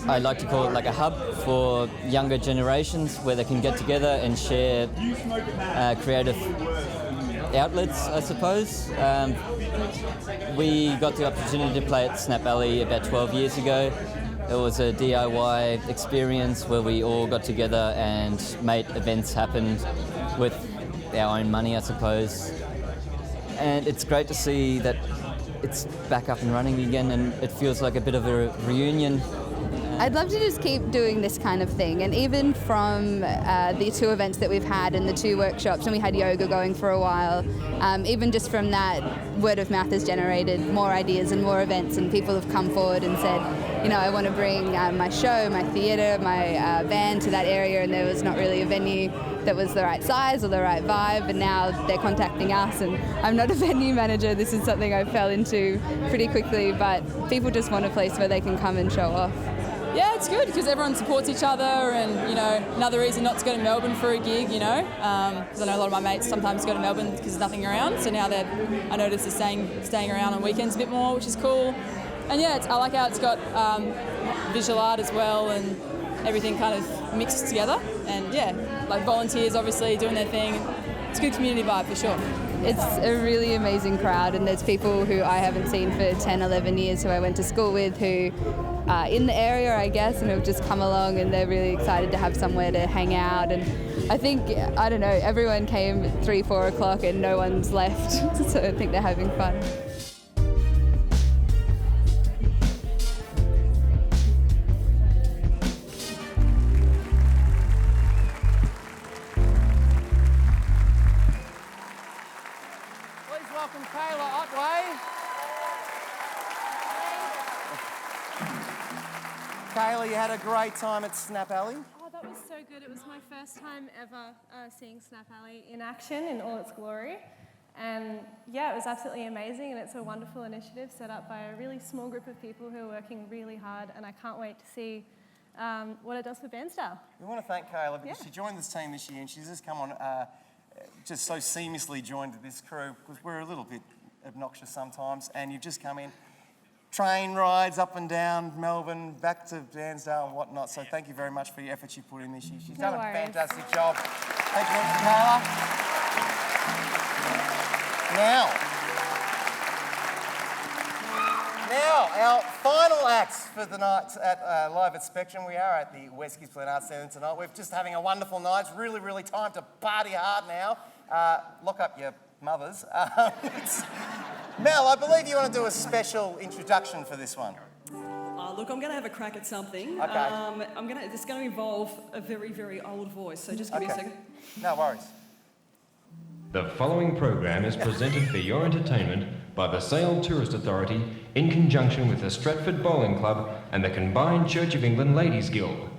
I like to call it like a hub for younger generations where they can get together and share creative outlets, I suppose. We got the opportunity to play at Snap Alley about 12 years ago. It was a DIY experience where we all got together and made events happen with our own money, I suppose. And it's great to see that it's back up and running again, and it feels like a bit of a reunion. I'd love to just keep doing this kind of thing, and even from the 2 events that we've had and the 2 workshops, and we had yoga going for a while, even just from that, word of mouth has generated more ideas and more events, and people have come forward and said, I want to bring my show, my theatre, my band to that area, and there was not really a venue that was the right size or the right vibe, and now they're contacting us, and I'm not a venue manager, this is something I fell into pretty quickly, but people just want a place where they can come and show off. Yeah, it's good because everyone supports each other, and another reason not to go to Melbourne for a gig, because I know a lot of my mates sometimes go to Melbourne because there's nothing around, so now I notice they're staying around on weekends a bit more, which is cool. And yeah, I like how it's got visual art as well, and everything kind of mixed together, and yeah, volunteers obviously doing their thing. It's a good community vibe for sure. It's a really amazing crowd, and there's people who I haven't seen for 10, 11 years who I went to school with who are in the area, I guess, and have just come along, and they're really excited to have somewhere to hang out. And I think, everyone came at 3, 4 o'clock and no one's left, so I think they're having fun. Kayla, you had a great time at Snap Alley. Oh, that was so good. It was my first time ever seeing Snap Alley in action in all its glory. And yeah, it was absolutely amazing, and it's a wonderful initiative set up by a really small group of people who are working really hard, and I can't wait to see what it does for Bairnsdale. We want to thank Kayla because she joined this team this year, and she's just come on, just so seamlessly joined this crew, because we're a little bit obnoxious sometimes, and you've just come in. Train rides up and down Melbourne, back to Bairnsdale and whatnot. So thank you very much for your efforts you put in this year. She's done a fantastic job. Thank you, Kayla. Now, our final acts for the night at Live at Spectrum. We are at the West Gippsland Arts Centre tonight. We're just having a wonderful night. It's really, really time to party hard now. Lock up your mothers. Mel, I believe you want to do a special introduction for this one. Look, I'm going to have a crack at something. Okay. It's going to involve a very, very old voice, so just give me a second. No worries. The following program is presented for your entertainment by the Sale Tourist Authority in conjunction with the Stratford Bowling Club and the Combined Church of England Ladies Guild.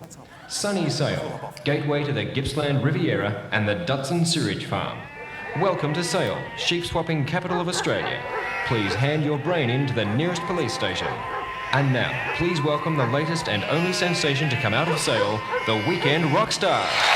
Sunny Sale, gateway to the Gippsland Riviera and the Dutson Sewerage Farm. Welcome to Sale, sheep swapping capital of Australia. Please hand your brain in to the nearest police station. And now, please welcome the latest and only sensation to come out of Sale, the Weekend Rockstars.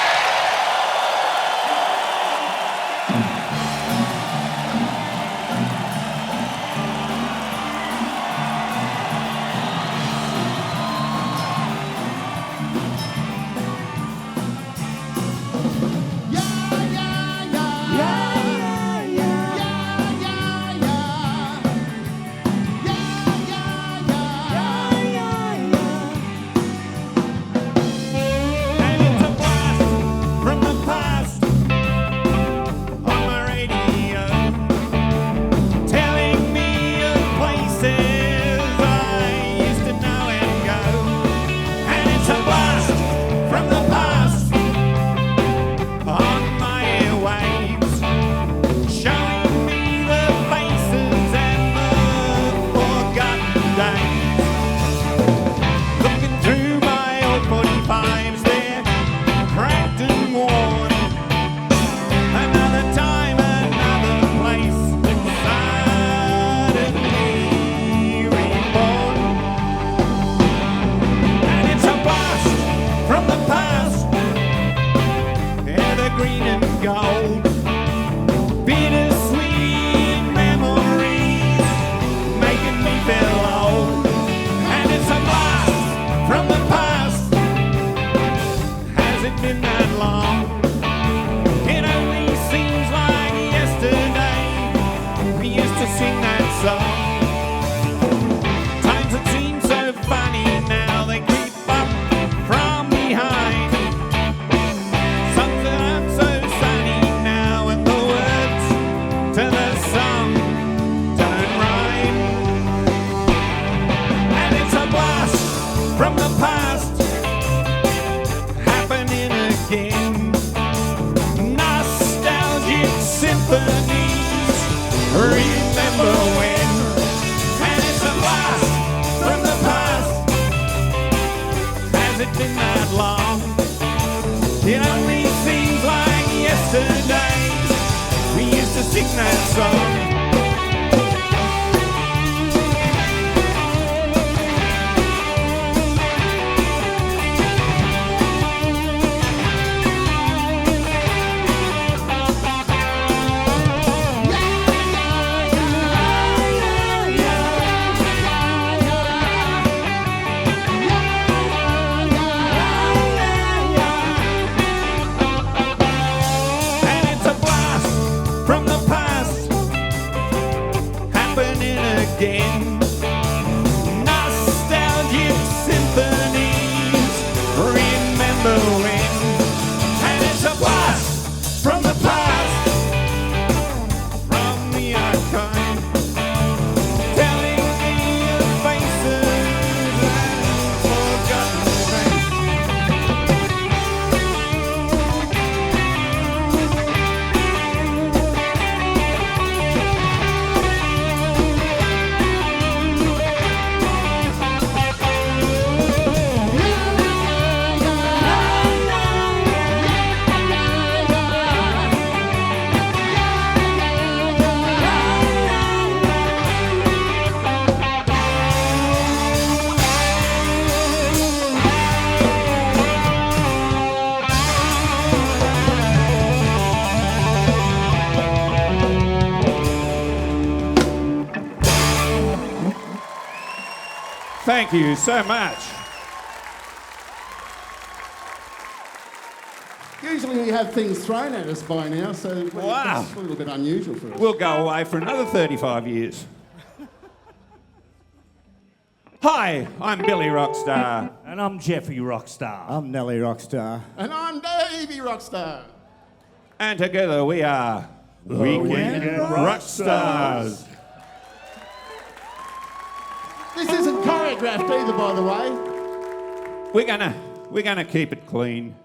Thank you so much. Usually we have things thrown at us by now, so Wow. it's a little bit unusual for us. We'll go away for another 35 years. Hi, I'm Billy Rockstar. And I'm Jeffy Rockstar. I'm Nelly Rockstar. And I'm Davey Rockstar. And together we are Weekend Rockstars. This isn't choreographed either, by the way. We're gonna keep it clean.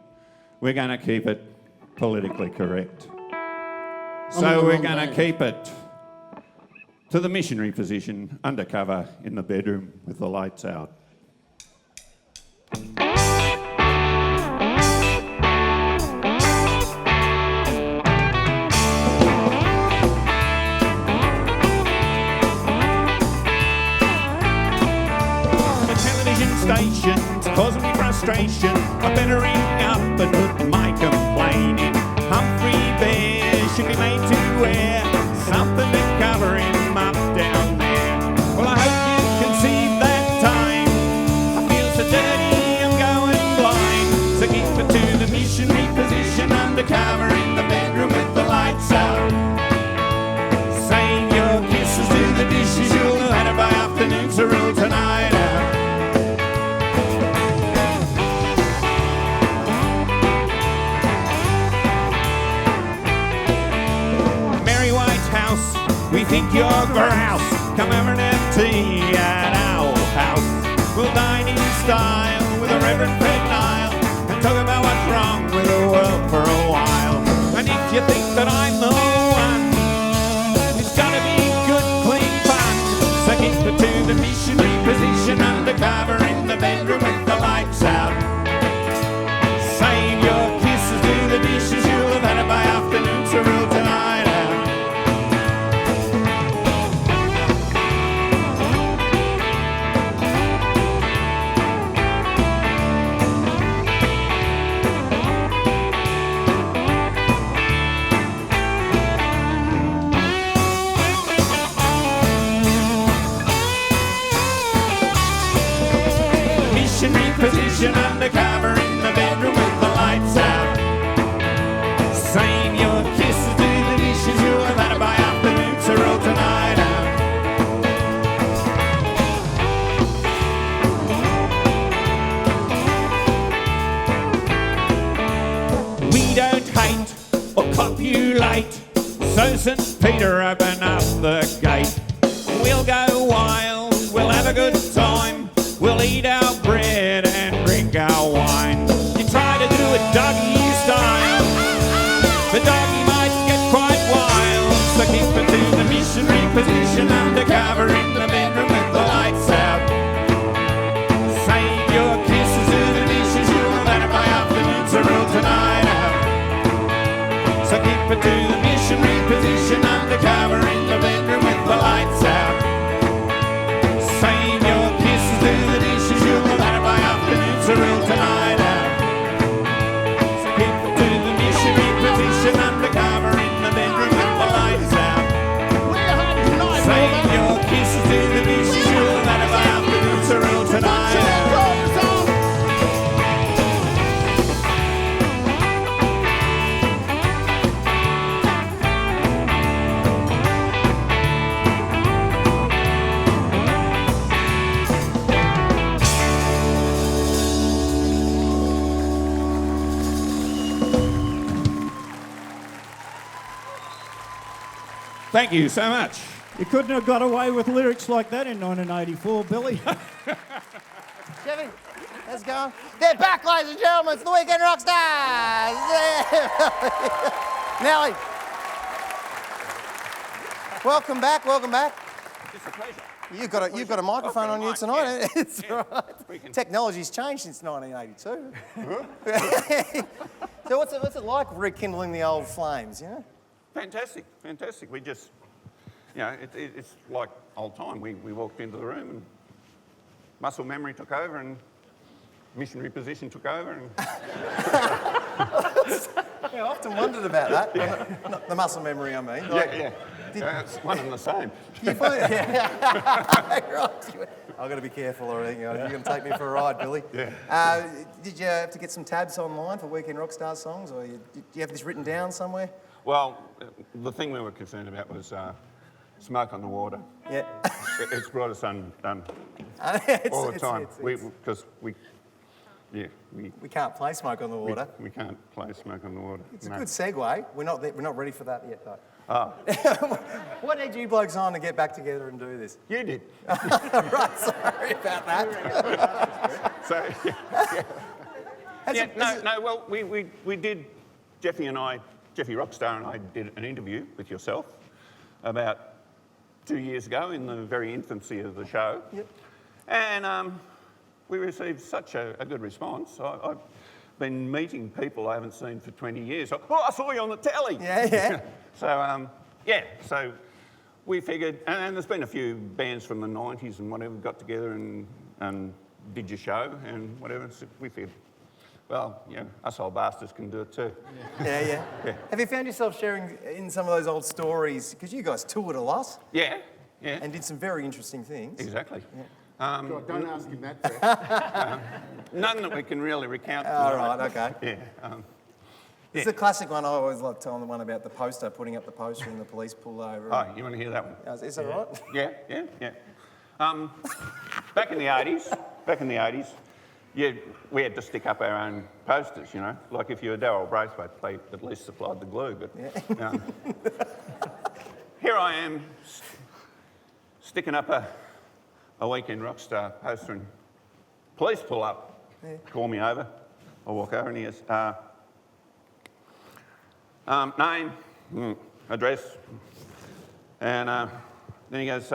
We're gonna keep it politically correct. So we're gonna keep it to the missionary position, undercover in the bedroom with the lights out. situations causing me frustration. I better ring up and put my complaint in. Humphrey Bear should be made to wear something to cover him up down there. Well, I hope you can see that time. I feel so dirty, I'm going blind. So keep it to the missionary position, undercover in the bedroom with the lights out. Save your kisses to the dishes, you'll have had it by afternoon, so rule tonight out. Mary White House, we think you're grouse. Come over and have tea at our house. We'll dine in style with a Reverend Fred Nile and talk about what's wrong with the world for a while. And if you think that I'm the one, it's gotta be good, clean fun. So keep it to the missionary position, undercover in the bedroom with the lights out. Save your kisses to the dishes, you'll have had it by afternoon, so rule tonight out. Position undercover in the bedroom with the lights out. Save your kisses to the dishes, you'll have had it by afternoon, so roll tonight out. We don't hate or copulate, so St. Peter open up the gate. We'll go wild, we'll have a good time. We'll eat our bread and drink our wine. You try to do it doggy style, the doggy might get quite wild. So keep it to the missionary position, undercover in the bedroom with the lights out. Save your kisses to the dishes, you'll have had it by afternoon, so rule tonight out. So keep it to the missionary position, undercover in the bedroom with the lights out. Save your kisses to the dishes, you'll have had it by afternoon, so rule tonight out. So keep it to the missionary position, undercover in the bedroom with the lights out. Save your kisses to the dishes, you'll have had it by afternoon, so rule tonight out. Thank you so much. You couldn't have got away with lyrics like that in 1984, Billy. Chevy, let's go. They're back, ladies and gentlemen. It's the Weekend Rockstars. Yeah. Nelly. Welcome back, welcome back. It's a pleasure. You've got a microphone on you tonight. It's right. Technology's changed since 1982. So what's it like rekindling the old flames, you know? Fantastic, fantastic. We just, you know, it's like old time. We walked into the room and muscle memory took over and missionary position took over. And yeah, I often wondered about that. Yeah. Not the muscle memory, I mean. Like, yeah. It's one and the same. Right. I've got to be careful or anything. You're going to take me for a ride, Billy. Yeah. Did you have to get some tabs online for Weekend Rockstars songs, or do you have this written down somewhere? Well, the thing we were concerned about was smoke on the water. Yeah. It's brought us undone all the time. Because we can't play Smoke on the Water. We can't play Smoke on the Water. It's a good segue. We're not ready for that yet, though. Oh. What did you blokes on to get back together and do this? You did. Right, sorry about that. Well, we did, Jeffy Rockstar and I did an interview with yourself about 2 years ago in the very infancy of the show. Yep. And we received such a good response. I've been meeting people I haven't seen for 20 years. Oh, I saw you on the telly. Yeah. So we figured, and there's been a few bands from the 90s and whatever got together and did your show and whatever. So we figured, well, you know, us old bastards can do it too. Yeah. Have you found yourself sharing in some of those old stories? Because you guys toured a lot. Yeah. And did some very interesting things. Exactly. Yeah. God, don't ask him that, Brett. None that we can really recount. All right, okay. Yeah. It's a classic one. I always love telling the one about the poster, putting up the poster and the police pull over. Oh, you want to hear that one? Is that right? Yeah. Back in the 80s, yeah, we had to stick up our own posters, you know. Like if you were Darryl Braithwaite, they at least supplied the glue. But here I am, sticking up a Weekend Rockstar poster, and police pull up, call me over. I walk over and he goes, name, address, and then he goes,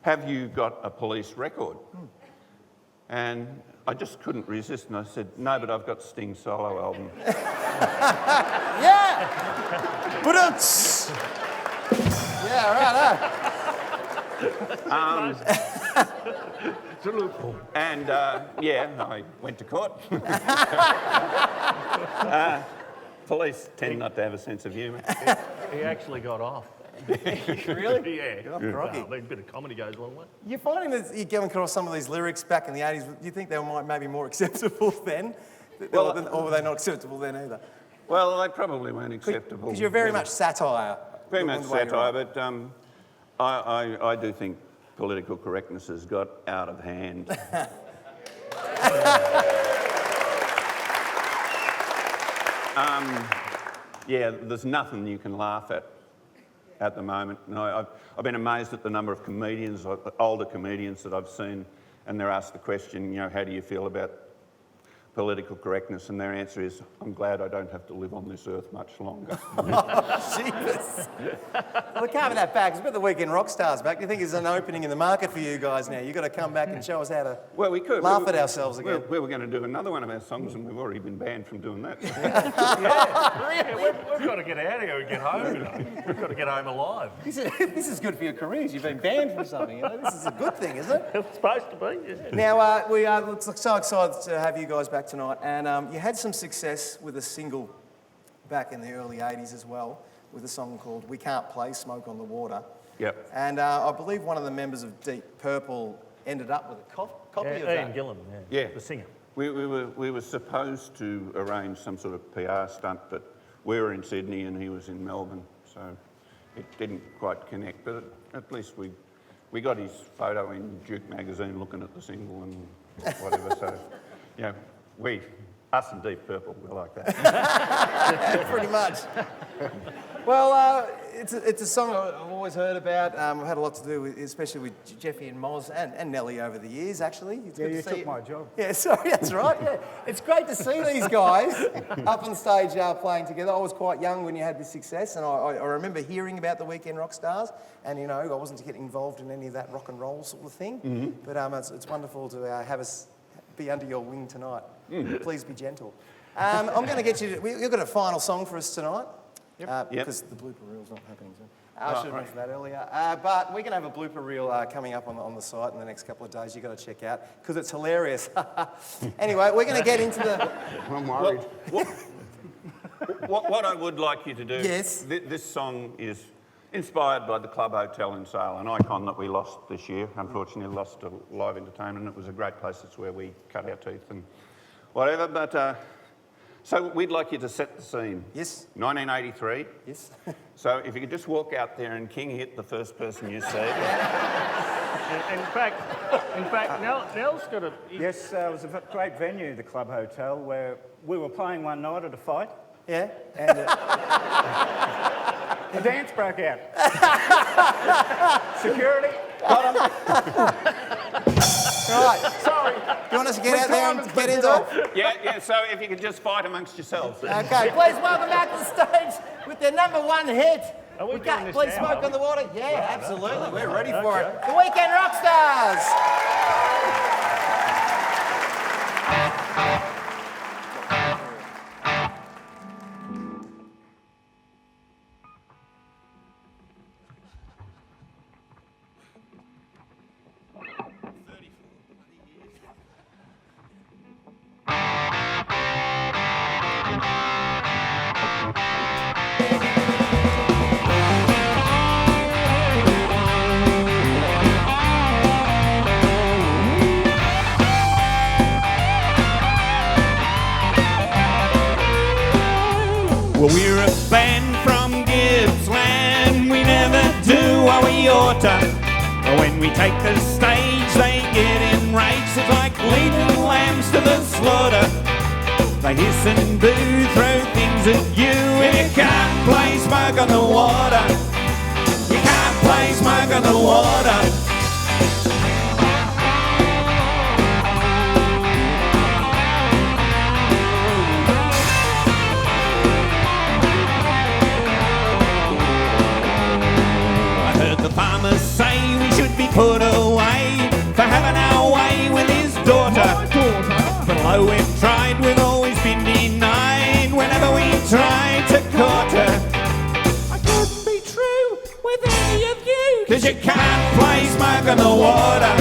have you got a police record? And I just couldn't resist, and I said, no, but I've got Sting's solo album. Yeah! Ba-dum-ts! Yeah, right, And I went to court. Police tend not to have a sense of humour. He actually got off. Really? Yeah. Oh, crikey. Well, a bit of comedy goes a long way. You're finding that you're getting across some of these lyrics back in the 80s, do you think they were maybe more acceptable then? Or were they not acceptable then either? Well, they probably weren't acceptable. Because you're very much satire. Very much satire, but I do think political correctness has got out of hand. There's nothing you can laugh at the moment. No, I've been amazed at the number of comedians, older comedians that I've seen, and they're asked the question, you know, how do you feel about political correctness? And their answer is, I'm glad I don't have to live on this earth much longer. Jesus. Well, they can't have that back. It's about the Weekend Rockstars back. Do you think there's an opening in the market for you guys now? You've got to come back and show us how to we could. laugh at ourselves again. We were going to do another one of our songs, and we've already been banned from doing that. We've got to get out of here and get home. You know? We've got to get home alive. This is good for your careers. You've been banned from something. You know? This is a good thing, isn't it? It's supposed to be, yeah. Now, we are so excited to have you guys back tonight. And you had some success with a single back in the early 80s as well, with a song called We Can't Play, Smoke on the Water. Yep. And I believe one of the members of Deep Purple ended up with a copy of that. Ian Gillan, the singer. We were supposed to arrange some sort of PR stunt, but we were in Sydney and he was in Melbourne, so it didn't quite connect. But at least we got his photo in Duke magazine looking at the single and whatever. So, you know, us and Deep Purple, we're like that. Pretty much. Well, it's a song I've always heard about. I've had a lot to do with, especially with Jeffy and Moz and Nelly over the years, actually. It's good to see took my job. Yeah, sorry, that's right. Yeah. It's great to see these guys up on stage playing together. I was quite young when you had this success, and I remember hearing about the Weekend Rockstars, and, you know, I wasn't getting involved in any of that rock and roll sort of thing. Mm-hmm. But it's wonderful to have us be under your wing tonight. Please be gentle. I'm going to get you to... You've got a final song for us tonight. Because the blooper reel's not happening soon. I should have mentioned that earlier. But we're going to have a blooper reel coming up on the site in the next couple of days. You've got to check out, because it's hilarious. Anyway, we're going to get into the... I'm worried. What I would like you to do... Yes. This song is inspired by the Club Hotel in Sale, an icon that we lost this year. Unfortunately, lost to live entertainment. It was a great place. It's where we cut our teeth and whatever. But so we'd like you to set the scene. Yes. 1983. Yes. So if you could just walk out there and king hit the first person you see. In fact, Nell's got a... Yes, it was a great venue, the Club Hotel, where we were playing one night at a fight. Yeah. And a dance broke out. Security, got them. Right. Sorry. You want us to get out there and get into it? Yeah, so if you could just fight amongst yourselves. Okay, please welcome back to the stage with their number one hit. Are we We doing can't this please now, smoke are on the we? water. Yeah, absolutely. We're ready for it. Okay. The Weekend Rockstars. band from Gippsland. We never do what we ought to. But when we take the stage, they get enraged. It's like leading lambs to the slaughter. They hiss and boo, throw things at you, and you can't play Smoke on the Water. You can't play Smoke on the Water. Farmers say we should be put away for having our way with his daughter. But although we've tried, we've always been denied whenever we tried to court her. I couldn't be true with any of you, 'cause you can't play Smoke on the Water.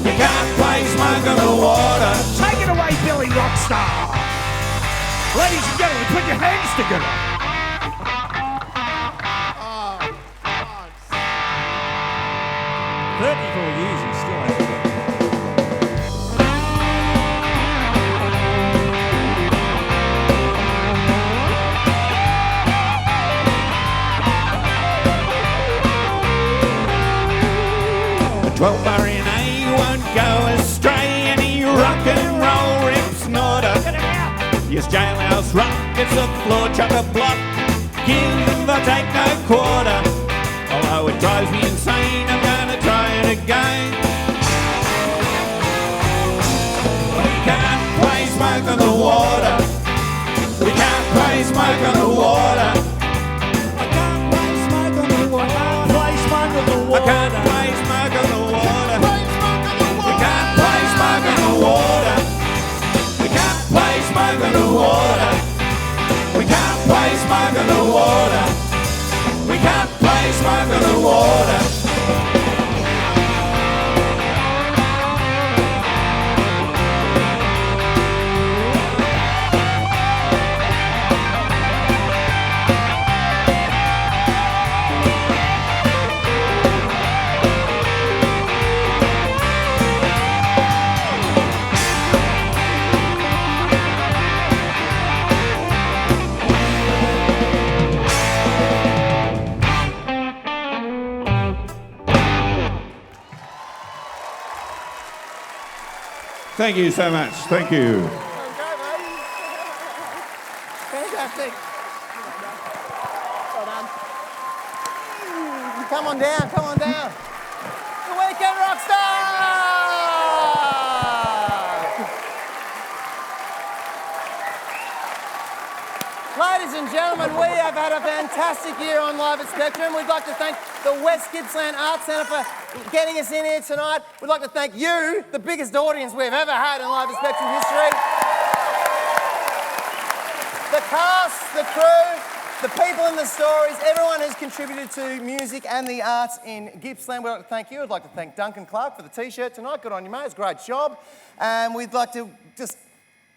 You can't play Smoke on the Water. Take it away, Billy Rockstar. Ladies and gentlemen, put your hands together. 34 years, he still hasn't got it. The 12-bar in A won't go astray. Any rock and roll rips snorter. Yes, jailhouse rock, it's a floor chock-a-block. Give or take no quarter. Although it drives me insane, I'm gonna try it again. We can't play Smoke on the Water. We can't play Smoke on the Water. I can't play Smoke on the Water. Play Smoke on the Water. I can't play Smoke on the Water. We can't play Smoke on the Water. We can't play Smoke on the Water. We can't play Smoke on the Water. We can't play Smoke on the Water. Thank you so much. Thank you. Fantastic. Well done. Come on down, come on down. The Weekend Rockstars! Ladies and gentlemen, we have had a fantastic year on Live at Spectrum. We'd like to thank the West Gippsland Arts Centre for getting us in here tonight. We'd like to thank you, the biggest audience we've ever had in Live at Spectrum history. The cast, the crew, the people in the stories, everyone who's contributed to music and the arts in Gippsland. We'd like to thank you. I'd like to thank Duncan Clark for the T-shirt tonight. Good on you, mate. It's a great job. And we'd like to just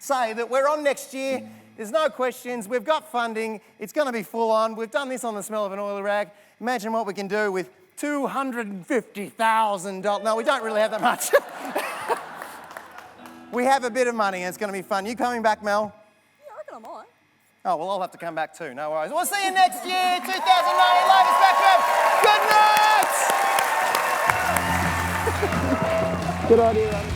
say that we're on next year. There's no questions. We've got funding. It's going to be full on. We've done this on the smell of an oil rag. Imagine what we can do with $250,000. No, we don't really have that much. We have a bit of money and it's going to be fun. You coming back, Mel? Yeah, I reckon I might. Oh, well, I'll have to come back too. No worries. We'll see you next year, 2019 Live at Spectrum. Good night. Good idea, Ronnie.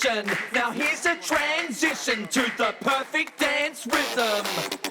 position. Now here's a transition to the perfect dance rhythm.